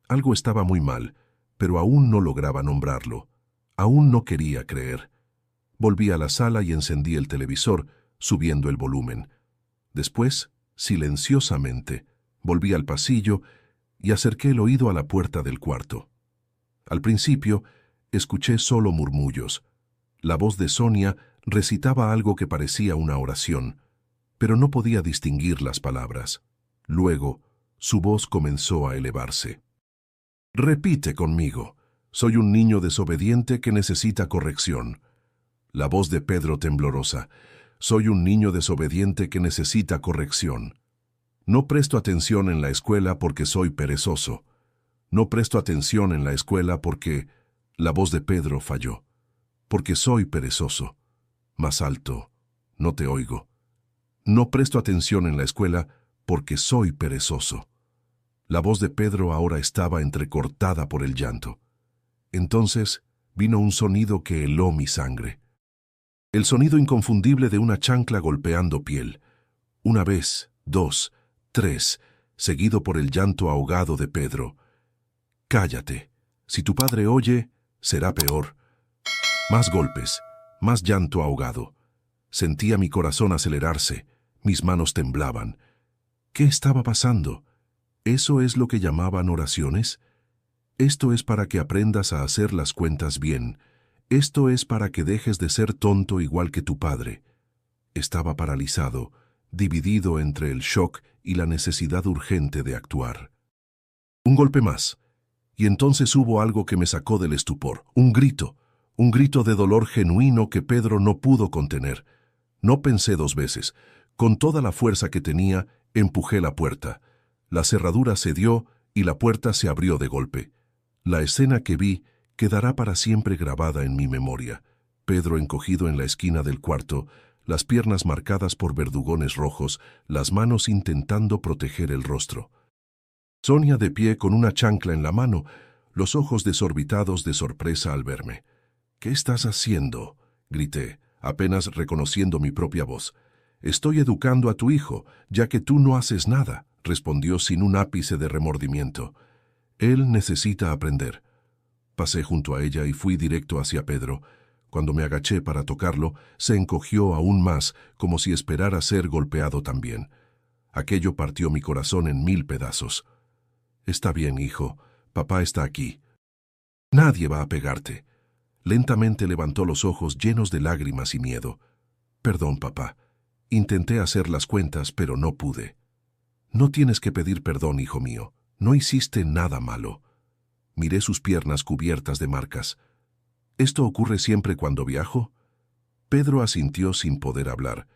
Algo estaba muy mal, pero aún no lograba nombrarlo. Aún no quería creer. Volví a la sala y encendí el televisor, subiendo el volumen. Después, silenciosamente, volví al pasillo y acerqué el oído a la puerta del cuarto. Al principio, escuché solo murmullos. La voz de Sonia recitaba algo que parecía una oración, pero no podía distinguir las palabras. Luego, su voz comenzó a elevarse. «Repite conmigo. Soy un niño desobediente que necesita corrección». La voz de Pedro temblorosa. «Soy un niño desobediente que necesita corrección. No presto atención en la escuela porque soy perezoso. No presto atención en la escuela porque...» La voz de Pedro falló. «Porque soy perezoso». Más alto. «No te oigo». «No presto atención en la escuela porque soy perezoso». La voz de Pedro ahora estaba entrecortada por el llanto. Entonces vino un sonido que heló mi sangre. El sonido inconfundible de una chancla golpeando piel. Una vez, dos, tres, seguido por el llanto ahogado de Pedro. «Cállate. Si tu padre oye, será peor». Más golpes, más llanto ahogado. Sentía mi corazón acelerarse, mis manos temblaban. ¿Qué estaba pasando? ¿Eso es lo que llamaban oraciones? Esto es para que aprendas a hacer las cuentas bien. Esto es para que dejes de ser tonto igual que tu padre. Estaba paralizado, dividido entre el shock y la necesidad urgente de actuar. Un golpe más, y entonces hubo algo que me sacó del estupor, un grito de dolor genuino que Pedro no pudo contener. No pensé dos veces. Con toda la fuerza que tenía, empujé la puerta. La cerradura cedió y la puerta se abrió de golpe. La escena que vi quedará para siempre grabada en mi memoria. Pedro encogido en la esquina del cuarto, las piernas marcadas por verdugones rojos, las manos intentando proteger el rostro. Sonia de pie con una chancla en la mano, los ojos desorbitados de sorpresa al verme. «¿Qué estás haciendo?», grité, apenas reconociendo mi propia voz. «Estoy educando a tu hijo, ya que tú no haces nada», respondió sin un ápice de remordimiento. «Él necesita aprender». Pasé junto a ella y fui directo hacia Pedro. Cuando me agaché para tocarlo, se encogió aún más, como si esperara ser golpeado también. Aquello partió mi corazón en 1000 pedazos. «Está bien, hijo. Papá está aquí. Nadie va a pegarte». Lentamente levantó los ojos llenos de lágrimas y miedo. «Perdón, papá. Intenté hacer las cuentas, pero no pude». «No tienes que pedir perdón, hijo mío. No hiciste nada malo». Miré sus piernas cubiertas de marcas. «¿Esto ocurre siempre cuando viajo?». Pedro asintió sin poder hablar.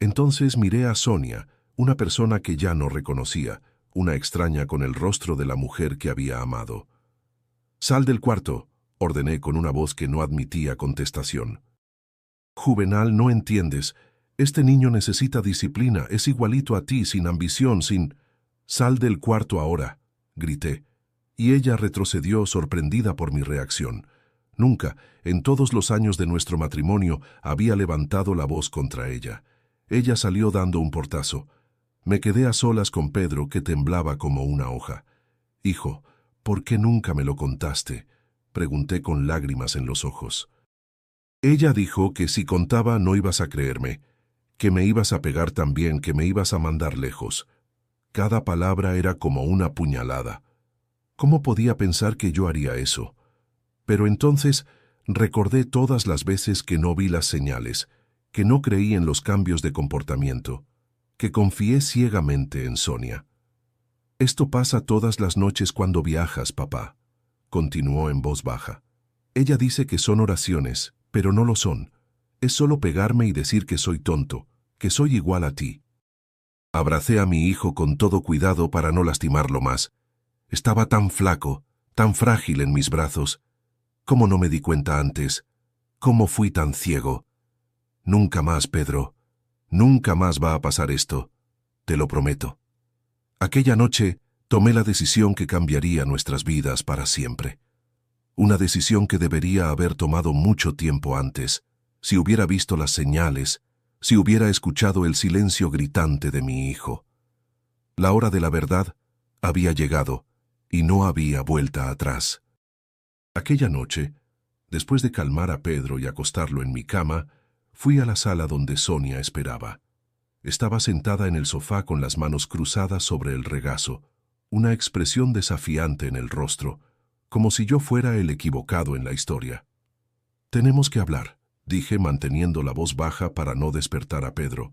Entonces miré a Sonia, una persona que ya no reconocía, una extraña con el rostro de la mujer que había amado. «Sal del cuarto», ordené con una voz que no admitía contestación. «Juvenal, no entiendes. Este niño necesita disciplina, es igualito a ti, sin ambición, sin...». «Sal del cuarto ahora», grité, y ella retrocedió sorprendida por mi reacción. Nunca, en todos los años de nuestro matrimonio, había levantado la voz contra ella. Ella salió dando un portazo. Me quedé a solas con Pedro, que temblaba como una hoja. «Hijo, ¿por qué nunca me lo contaste?», pregunté con lágrimas en los ojos. Ella dijo que si contaba no ibas a creerme, que me ibas a pegar también, que me ibas a mandar lejos. Cada palabra era como una puñalada. ¿Cómo podía pensar que yo haría eso? Pero entonces recordé todas las veces que no vi las señales, que no creí en los cambios de comportamiento, que confié ciegamente en Sonia. «Esto pasa todas las noches cuando viajas, papá», continuó en voz baja. «Ella dice que son oraciones, pero no lo son. Es solo pegarme y decir que soy tonto, que soy igual a ti». Abracé a mi hijo con todo cuidado para no lastimarlo más. Estaba tan flaco, tan frágil en mis brazos. ¿Cómo no me di cuenta antes? ¿Cómo fui tan ciego? Nunca más, Pedro. Nunca más va a pasar esto. Te lo prometo. Aquella noche tomé la decisión que cambiaría nuestras vidas para siempre. Una decisión que debería haber tomado mucho tiempo antes, si hubiera visto las señales, si hubiera escuchado el silencio gritante de mi hijo. La hora de la verdad había llegado y no había vuelta atrás. Aquella noche, después de calmar a Pedro y acostarlo en mi cama, fui a la sala donde Sonia esperaba. Estaba sentada en el sofá con las manos cruzadas sobre el regazo, una expresión desafiante en el rostro, como si yo fuera el equivocado en la historia. «Tenemos que hablar», dije manteniendo la voz baja para no despertar a Pedro.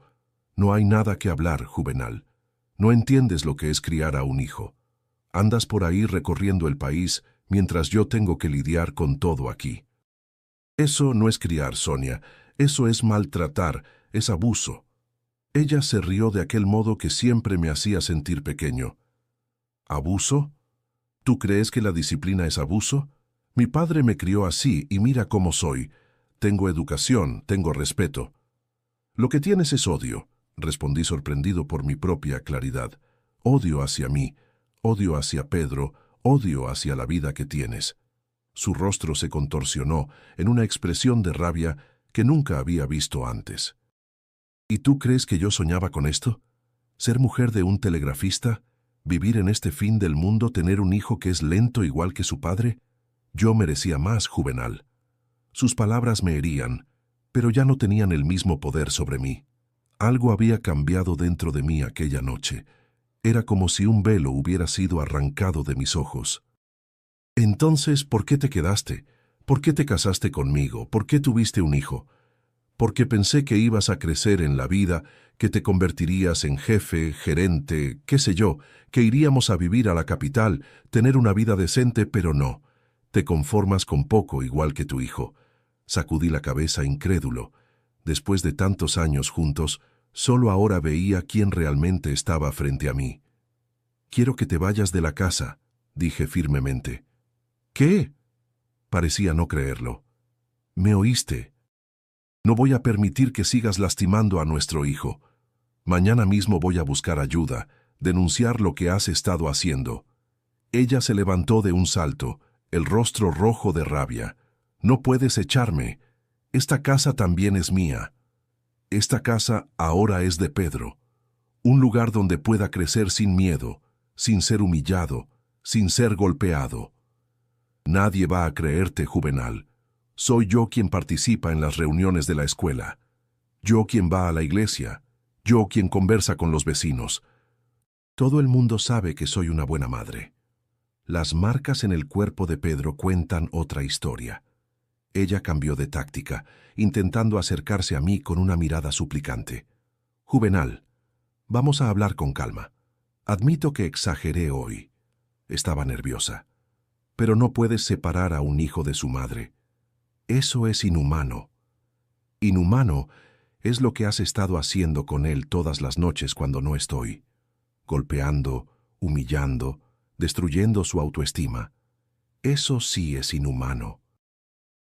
«No hay nada que hablar, Juvenal. No entiendes lo que es criar a un hijo. Andas por ahí recorriendo el país mientras yo tengo que lidiar con todo aquí». «Eso no es criar, Sonia. Eso es maltratar, es abuso». Ella se rió de aquel modo que siempre me hacía sentir pequeño. ¿Abuso? ¿Tú crees que la disciplina es abuso? Mi padre me crió así y mira cómo soy. Tengo educación, tengo respeto. Lo que tienes es odio, respondí sorprendido por mi propia claridad. Odio hacia mí, odio hacia Pedro, odio hacia la vida que tienes. Su rostro se contorsionó en una expresión de rabia que nunca había visto antes. ¿Y tú crees que yo soñaba con esto? ¿Ser mujer de un telegrafista? ¿Vivir en este fin del mundo, tener un hijo que es lento igual que su padre? Yo merecía más, Juvenal. Sus palabras me herían, pero ya no tenían el mismo poder sobre mí. Algo había cambiado dentro de mí aquella noche. Era como si un velo hubiera sido arrancado de mis ojos. Entonces, ¿por qué te quedaste? ¿Por qué te casaste conmigo? ¿Por qué tuviste un hijo? Porque pensé que ibas a crecer en la vida, que te convertirías en jefe, gerente, qué sé yo, que iríamos a vivir a la capital, tener una vida decente, pero no. Te conformas con poco, igual que tu hijo. Sacudí la cabeza incrédulo. Después de tantos años juntos, solo ahora veía quién realmente estaba frente a mí. «Quiero que te vayas de la casa», dije firmemente. «¿Qué?». Parecía no creerlo. «Me oíste. No voy a permitir que sigas lastimando a nuestro hijo. Mañana mismo voy a buscar ayuda, denunciar lo que has estado haciendo». Ella se levantó de un salto, el rostro rojo de rabia. «No puedes echarme. Esta casa también es mía. Esta casa ahora es de Pedro. Un lugar donde pueda crecer sin miedo, sin ser humillado, sin ser golpeado». «Nadie va a creerte, Juvenal. Soy yo quien participa en las reuniones de la escuela. Yo quien va a la iglesia. Yo quien conversa con los vecinos. Todo el mundo sabe que soy una buena madre». Las marcas en el cuerpo de Pedro cuentan otra historia. Ella cambió de táctica, intentando acercarse a mí con una mirada suplicante. «Juvenal, vamos a hablar con calma. Admito que exageré hoy». Estaba nerviosa. «Pero no puedes separar a un hijo de su madre. Eso es inhumano. Inhumano es lo que has estado haciendo con él todas las noches cuando no estoy. Golpeando, humillando, destruyendo su autoestima. Eso sí es inhumano».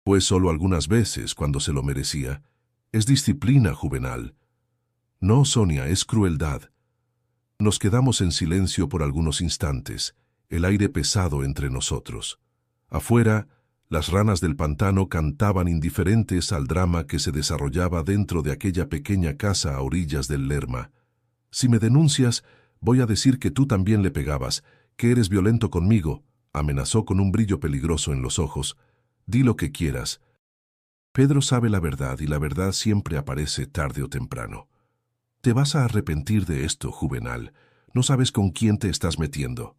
«Pues solo algunas veces cuando se lo merecía. Es disciplina, Juvenal». «No, Sonia, es crueldad». Nos quedamos en silencio por algunos instantes, el aire pesado entre nosotros. Afuera, las ranas del pantano cantaban indiferentes al drama que se desarrollaba dentro de aquella pequeña casa a orillas del Lerma. «Si me denuncias, voy a decir que tú también le pegabas, que eres violento conmigo», amenazó con un brillo peligroso en los ojos. «Di lo que quieras. Pedro sabe la verdad y la verdad siempre aparece tarde o temprano. Te vas a arrepentir de esto, Juvenal. No sabes con quién te estás metiendo».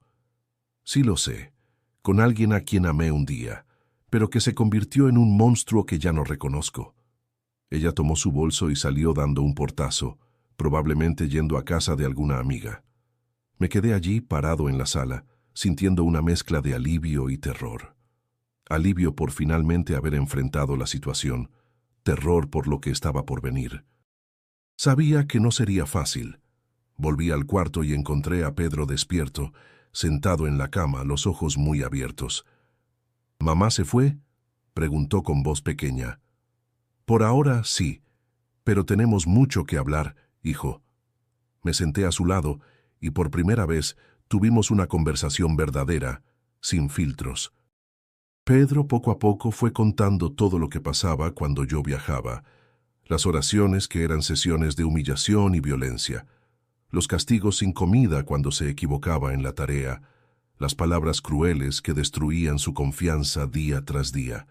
«Sí lo sé, con alguien a quien amé un día, pero que se convirtió en un monstruo que ya no reconozco». Ella tomó su bolso y salió dando un portazo, probablemente yendo a casa de alguna amiga. Me quedé allí, parado en la sala, sintiendo una mezcla de alivio y terror. Alivio por finalmente haber enfrentado la situación, terror por lo que estaba por venir. Sabía que no sería fácil. Volví al cuarto y encontré a Pedro despierto, sentado en la cama, los ojos muy abiertos. «¿Mamá se fue?», preguntó con voz pequeña. «Por ahora sí, pero tenemos mucho que hablar, hijo». Me senté a su lado y por primera vez tuvimos una conversación verdadera, sin filtros. Pedro poco a poco fue contando todo lo que pasaba cuando yo viajaba. las oraciones que eran sesiones de humillación y violencia, los castigos sin comida cuando se equivocaba en la tarea, las palabras crueles que destruían su confianza día tras día.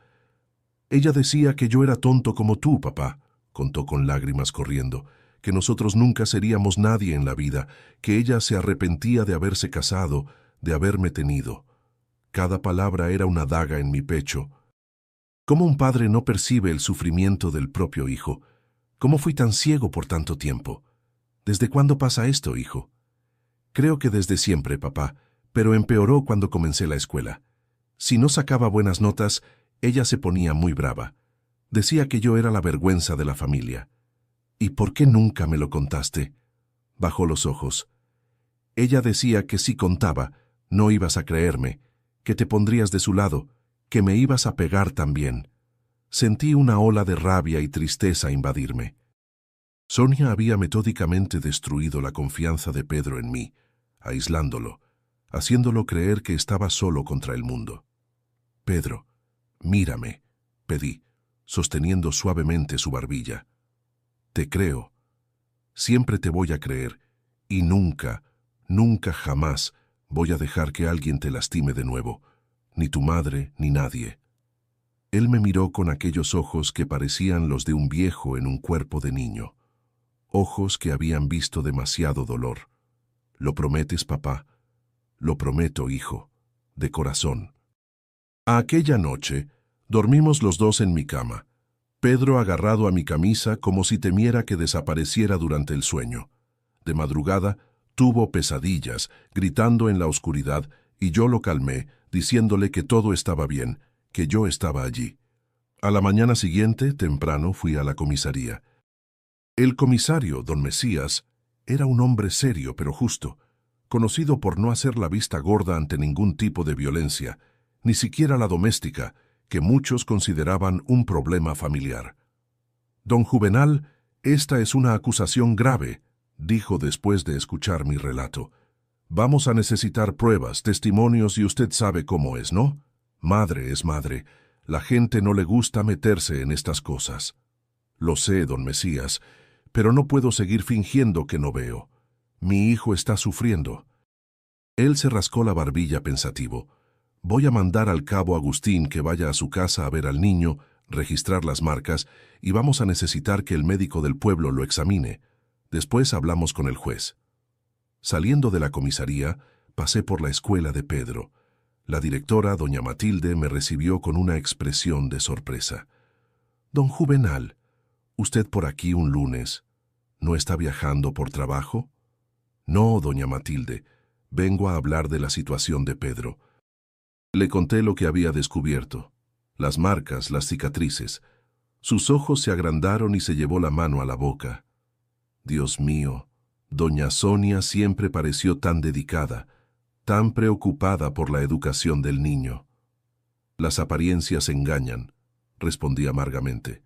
Ella decía que yo era tonto como tú, papá, contó con lágrimas corriendo, que nosotros nunca seríamos nadie en la vida, que ella se arrepentía de haberse casado, de haberme tenido. Cada palabra era una daga en mi pecho. ¿Cómo un padre no percibe el sufrimiento del propio hijo? ¿Cómo fui tan ciego por tanto tiempo? ¿Desde cuándo pasa esto, hijo? Creo que desde siempre, papá, pero empeoró cuando comencé la escuela. Si no sacaba buenas notas, ella se ponía muy brava. Decía que yo era la vergüenza de la familia. ¿Y por qué nunca me lo contaste? Bajó los ojos. Ella decía que si contaba, no ibas a creerme, que te pondrías de su lado, que me ibas a pegar también. Sentí una ola de rabia y tristeza invadirme. Sonia había metódicamente destruido la confianza de Pedro en mí, aislándolo, haciéndolo creer que estaba solo contra el mundo. «Pedro, mírame», pedí, sosteniendo suavemente su barbilla. «Te creo. Siempre te voy a creer, y nunca, nunca jamás voy a dejar que alguien te lastime de nuevo, ni tu madre ni nadie». Él me miró con aquellos ojos que parecían los de un viejo en un cuerpo de niño. Ojos que habían visto demasiado dolor. «¿Lo prometes, papá?» «Lo prometo, hijo, de corazón». Aquella noche, dormimos los dos en mi cama, Pedro agarrado a mi camisa como si temiera que desapareciera durante el sueño. De madrugada, tuvo pesadillas, gritando en la oscuridad, y yo lo calmé, diciéndole que todo estaba bien, que yo estaba allí. A la mañana siguiente, temprano, fui a la comisaría. El comisario, don Mesías, era un hombre serio pero justo, conocido por no hacer la vista gorda ante ningún tipo de violencia, ni siquiera la doméstica, que muchos consideraban un problema familiar. «Don Juvenal, esta es una acusación grave», dijo después de escuchar mi relato. «Vamos a necesitar pruebas, testimonios y usted sabe cómo es, ¿no? Madre es madre. La gente no le gusta meterse en estas cosas». «Lo sé, don Mesías, pero no puedo seguir fingiendo que no veo. Mi hijo está sufriendo». Él se rascó la barbilla pensativo. «Voy a mandar al cabo Agustín que vaya a su casa a ver al niño, registrar las marcas, y vamos a necesitar que el médico del pueblo lo examine. Después hablamos con el juez». Saliendo de la comisaría, pasé por la escuela de Pedro. La directora, doña Matilde, me recibió con una expresión de sorpresa. «Don Juvenal, ¿usted por aquí un lunes? ¿No está viajando por trabajo?» «No, doña Matilde, vengo a hablar de la situación de Pedro». Le conté lo que había descubierto, las marcas, las cicatrices. Sus ojos se agrandaron y se llevó la mano a la boca. Dios mío, doña Sonia siempre pareció tan dedicada, tan preocupada por la educación del niño. «Las apariencias engañan», respondí amargamente.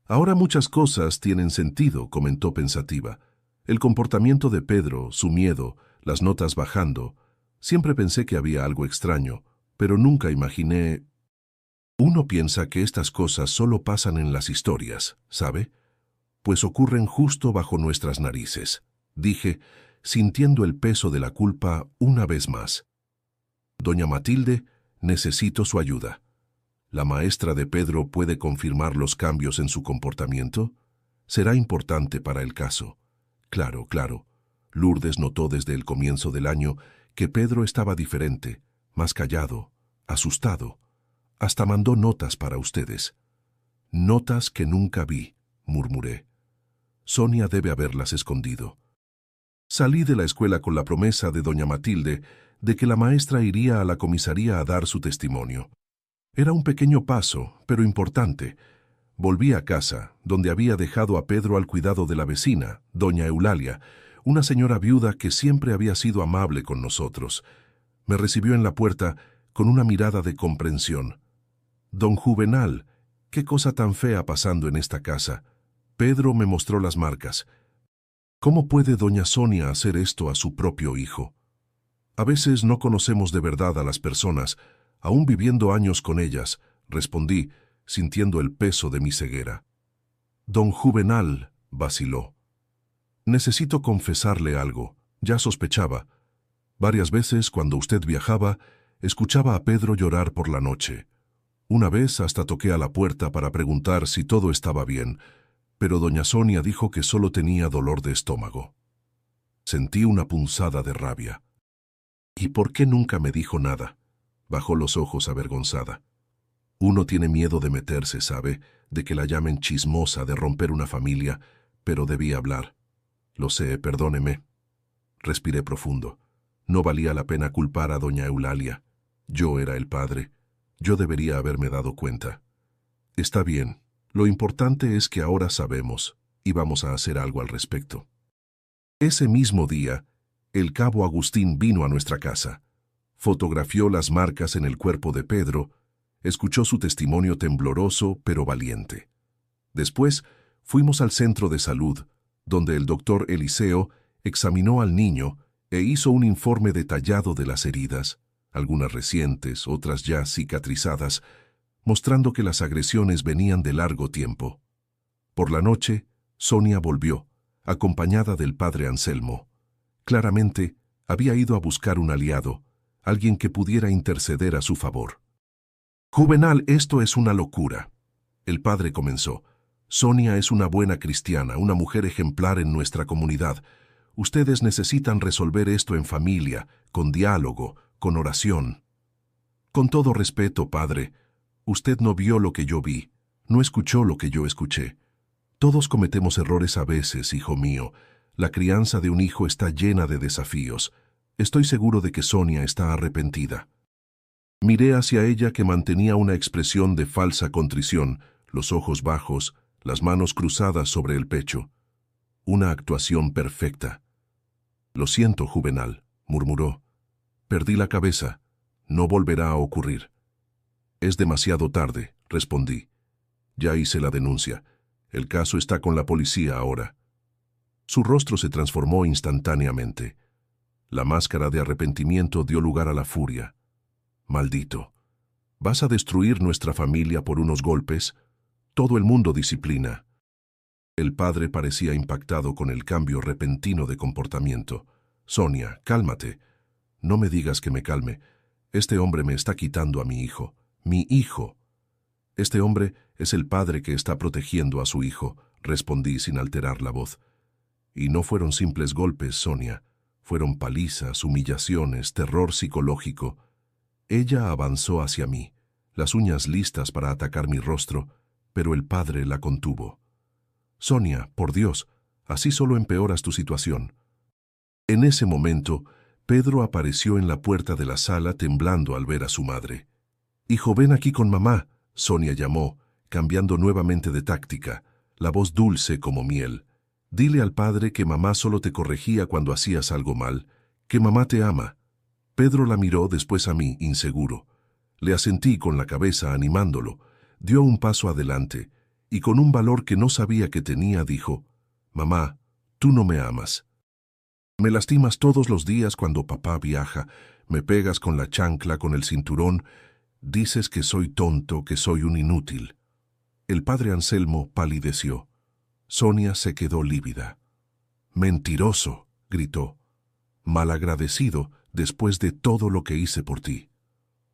«Ahora muchas cosas tienen sentido», comentó pensativa. «El comportamiento de Pedro, su miedo, las notas bajando. Siempre pensé que había algo extraño, pero nunca imaginé...». Uno piensa que estas cosas solo pasan en las historias, ¿sabe? Pues ocurren justo bajo nuestras narices, dije, sintiendo el peso de la culpa una vez más. «Doña Matilde, necesito su ayuda. ¿La maestra de Pedro puede confirmar los cambios en su comportamiento? Será importante para el caso». «Claro, claro». Lourdes notó desde el comienzo del año que Pedro estaba diferente, más callado, asustado. Hasta mandó notas para ustedes. «Notas que nunca vi», murmuré. «Sonia debe haberlas escondido». Salí de la escuela con la promesa de doña Matilde de que la maestra iría a la comisaría a dar su testimonio. Era un pequeño paso, pero importante. Volví a casa, donde había dejado a Pedro al cuidado de la vecina, doña Eulalia, una señora viuda que siempre había sido amable con nosotros. Me recibió en la puerta con una mirada de comprensión. «Don Juvenal, qué cosa tan fea pasando en esta casa». Pedro me mostró las marcas. «¿Cómo puede doña Sonia hacer esto a su propio hijo? A veces no conocemos de verdad a las personas, aún viviendo años con ellas», respondí, sintiendo el peso de mi ceguera. Don Juvenal, vaciló. Necesito confesarle algo. Ya sospechaba. Varias veces, cuando usted viajaba, escuchaba a Pedro llorar por la noche. Una vez hasta toqué a la puerta para preguntar si todo estaba bien, pero doña Sonia dijo que solo tenía dolor de estómago. Sentí una punzada de rabia. ¿Y por qué nunca me dijo nada? Bajó los ojos avergonzada. Uno tiene miedo de meterse, ¿sabe? De que la llamen chismosa, de romper una familia, pero debí hablar. Lo sé, perdóneme. Respiré profundo. No valía la pena culpar a doña Eulalia. Yo era el padre. Yo debería haberme dado cuenta. Está bien. Lo importante es que ahora sabemos, y vamos a hacer algo al respecto. Ese mismo día, el cabo Agustín vino a nuestra casa. Fotografió las marcas en el cuerpo de Pedro, escuchó su testimonio tembloroso pero valiente. Después, fuimos al centro de salud, donde el doctor Eliseo examinó al niño e hizo un informe detallado de las heridas, algunas recientes, otras ya cicatrizadas, mostrando que las agresiones venían de largo tiempo. Por la noche, Sonia volvió, acompañada del padre Anselmo. Claramente, había ido a buscar un aliado, alguien que pudiera interceder a su favor. «Juvenal, esto es una locura», el padre comenzó. «Sonia es una buena cristiana, una mujer ejemplar en nuestra comunidad. Ustedes necesitan resolver esto en familia, con diálogo, con oración». «Con todo respeto, padre, usted no vio lo que yo vi, no escuchó lo que yo escuché. Todos cometemos errores a veces, hijo mío. La crianza de un hijo está llena de desafíos. Estoy seguro de que Sonia está arrepentida». Miré hacia ella, que mantenía una expresión de falsa contrición, los ojos bajos, las manos cruzadas sobre el pecho. Una actuación perfecta. «Lo siento, Juvenal», murmuró. «Perdí la cabeza. No volverá a ocurrir». «Es demasiado tarde», respondí. «Ya hice la denuncia. El caso está con la policía ahora». Su rostro se transformó instantáneamente. La máscara de arrepentimiento dio lugar a la furia. «Maldito. ¿Vas a destruir nuestra familia por unos golpes? Todo el mundo disciplina». El padre parecía impactado con el cambio repentino de comportamiento. «Sonia, cálmate. No me digas que me calme. Este hombre me está quitando a mi hijo. ¡Mi hijo!». «Este hombre es el padre que está protegiendo a su hijo», respondí sin alterar la voz. «Y no fueron simples golpes, Sonia. Fueron palizas, humillaciones, terror psicológico». Ella avanzó hacia mí, las uñas listas para atacar mi rostro, pero el padre la contuvo. «Sonia, por Dios, así solo empeoras tu situación». En ese momento, Pedro apareció en la puerta de la sala temblando al ver a su madre. «Hijo, ven aquí con mamá», Sonia llamó, cambiando nuevamente de táctica, la voz dulce como miel. «Dile al padre que mamá solo te corregía cuando hacías algo mal, que mamá te ama». Pedro la miró, después a mí, inseguro. Le asentí con la cabeza animándolo. Dio un paso adelante y con un valor que no sabía que tenía dijo: «Mamá, tú no me amas. Me lastimas todos los días cuando papá viaja, me pegas con la chancla, con el cinturón, dices que soy tonto, que soy un inútil». El padre Anselmo palideció. Sonia se quedó lívida. «Mentiroso», gritó. «Malagradecido después de todo lo que hice por ti».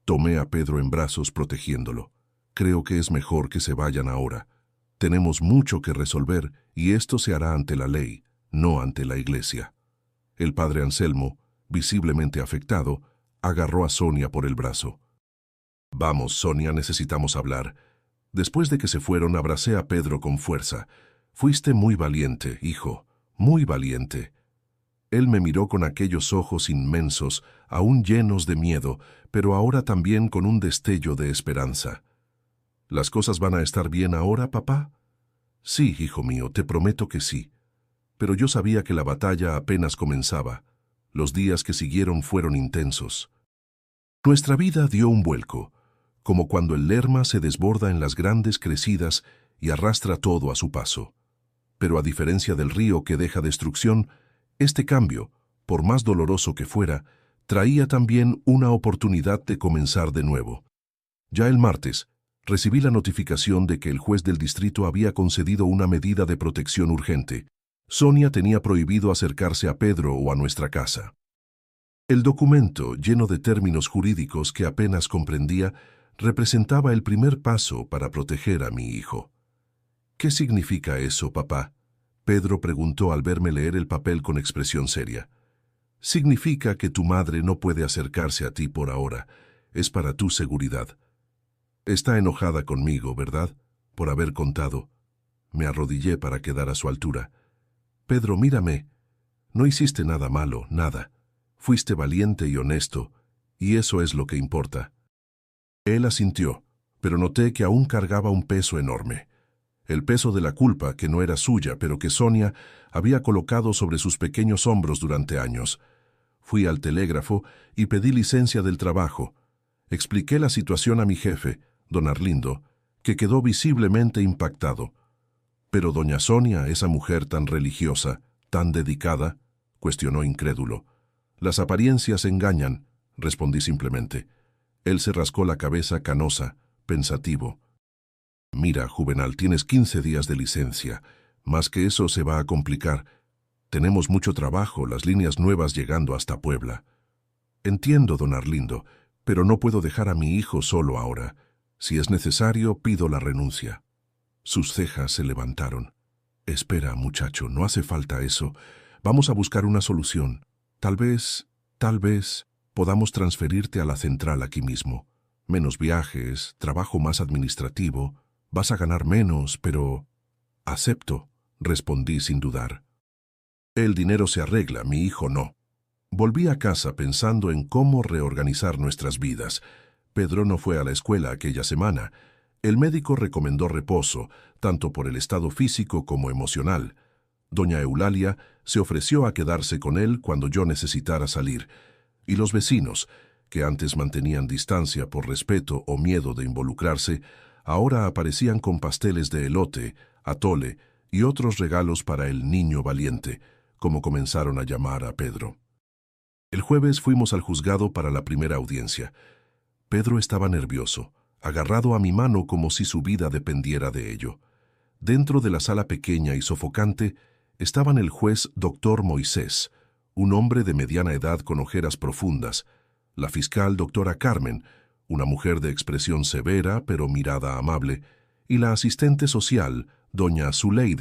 Tomé a Pedro en brazos protegiéndolo. «Creo que es mejor que se vayan ahora. Tenemos mucho que resolver y esto se hará ante la ley, no ante la iglesia». El padre Anselmo, visiblemente afectado, agarró a Sonia por el brazo. «Vamos, Sonia, necesitamos hablar». Después de que se fueron, abracé a Pedro con fuerza. «Fuiste muy valiente, hijo, muy valiente». Él me miró con aquellos ojos inmensos, aún llenos de miedo, pero ahora también con un destello de esperanza. «¿Las cosas van a estar bien ahora, papá?» «Sí, hijo mío, te prometo que sí». Pero yo sabía que la batalla apenas comenzaba. Los días que siguieron fueron intensos. Nuestra vida dio un vuelco, como cuando el Lerma se desborda en las grandes crecidas y arrastra todo a su paso. Pero a diferencia del río que deja destrucción, este cambio, por más doloroso que fuera, traía también una oportunidad de comenzar de nuevo. Ya el martes, recibí la notificación de que el juez del distrito había concedido una medida de protección urgente. Sonia tenía prohibido acercarse a Pedro o a nuestra casa. El documento, lleno de términos jurídicos que apenas comprendía, representaba el primer paso para proteger a mi hijo. ¿Qué significa eso, papá?, Pedro preguntó al verme leer el papel con expresión seria. Significa que tu madre no puede acercarse a ti por ahora. Es para tu seguridad. Está enojada conmigo, ¿verdad?, por haber contado. Me arrodillé para quedar a su altura. Pedro, mírame. No hiciste nada malo, nada. Fuiste valiente y honesto, y eso es lo que importa. Él asintió, pero noté que aún cargaba un peso enorme. El peso de la culpa, que no era suya, pero que Sonia había colocado sobre sus pequeños hombros durante años. Fui al telégrafo y pedí licencia del trabajo. Expliqué la situación a mi jefe, don Arlindo, que quedó visiblemente impactado. Pero doña Sonia, esa mujer tan religiosa, tan dedicada, cuestionó incrédulo. Las apariencias engañan, respondí simplemente. Él se rascó la cabeza canosa, pensativo. Mira, Juvenal, tienes 15 días de licencia. Más que eso se va a complicar. Tenemos mucho trabajo, las líneas nuevas llegando hasta Puebla. Entiendo, don Arlindo, pero no puedo dejar a mi hijo solo ahora. Si es necesario, pido la renuncia. Sus cejas se levantaron. Espera, muchacho, no hace falta eso. Vamos a buscar una solución. Tal vez, podamos transferirte a la central aquí mismo. Menos viajes, trabajo más administrativo. Vas a ganar menos, pero... Acepto, respondí sin dudar. El dinero se arregla, mi hijo no. Volví a casa pensando en cómo reorganizar nuestras vidas. Pedro no fue a la escuela aquella semana. El médico recomendó reposo, tanto por el estado físico como emocional. Doña Eulalia se ofreció a quedarse con él cuando yo necesitara salir. Y los vecinos, que antes mantenían distancia por respeto o miedo de involucrarse, ahora aparecían con pasteles de elote, atole y otros regalos para el niño valiente, como comenzaron a llamar a Pedro. El jueves fuimos al juzgado para la primera audiencia. Pedro estaba nervioso, agarrado a mi mano como si su vida dependiera de ello. Dentro de la sala pequeña y sofocante estaban el juez doctor Moisés, un hombre de mediana edad con ojeras profundas, la fiscal doctora Carmen, una mujer de expresión severa pero mirada amable, y la asistente social, doña Zuleide.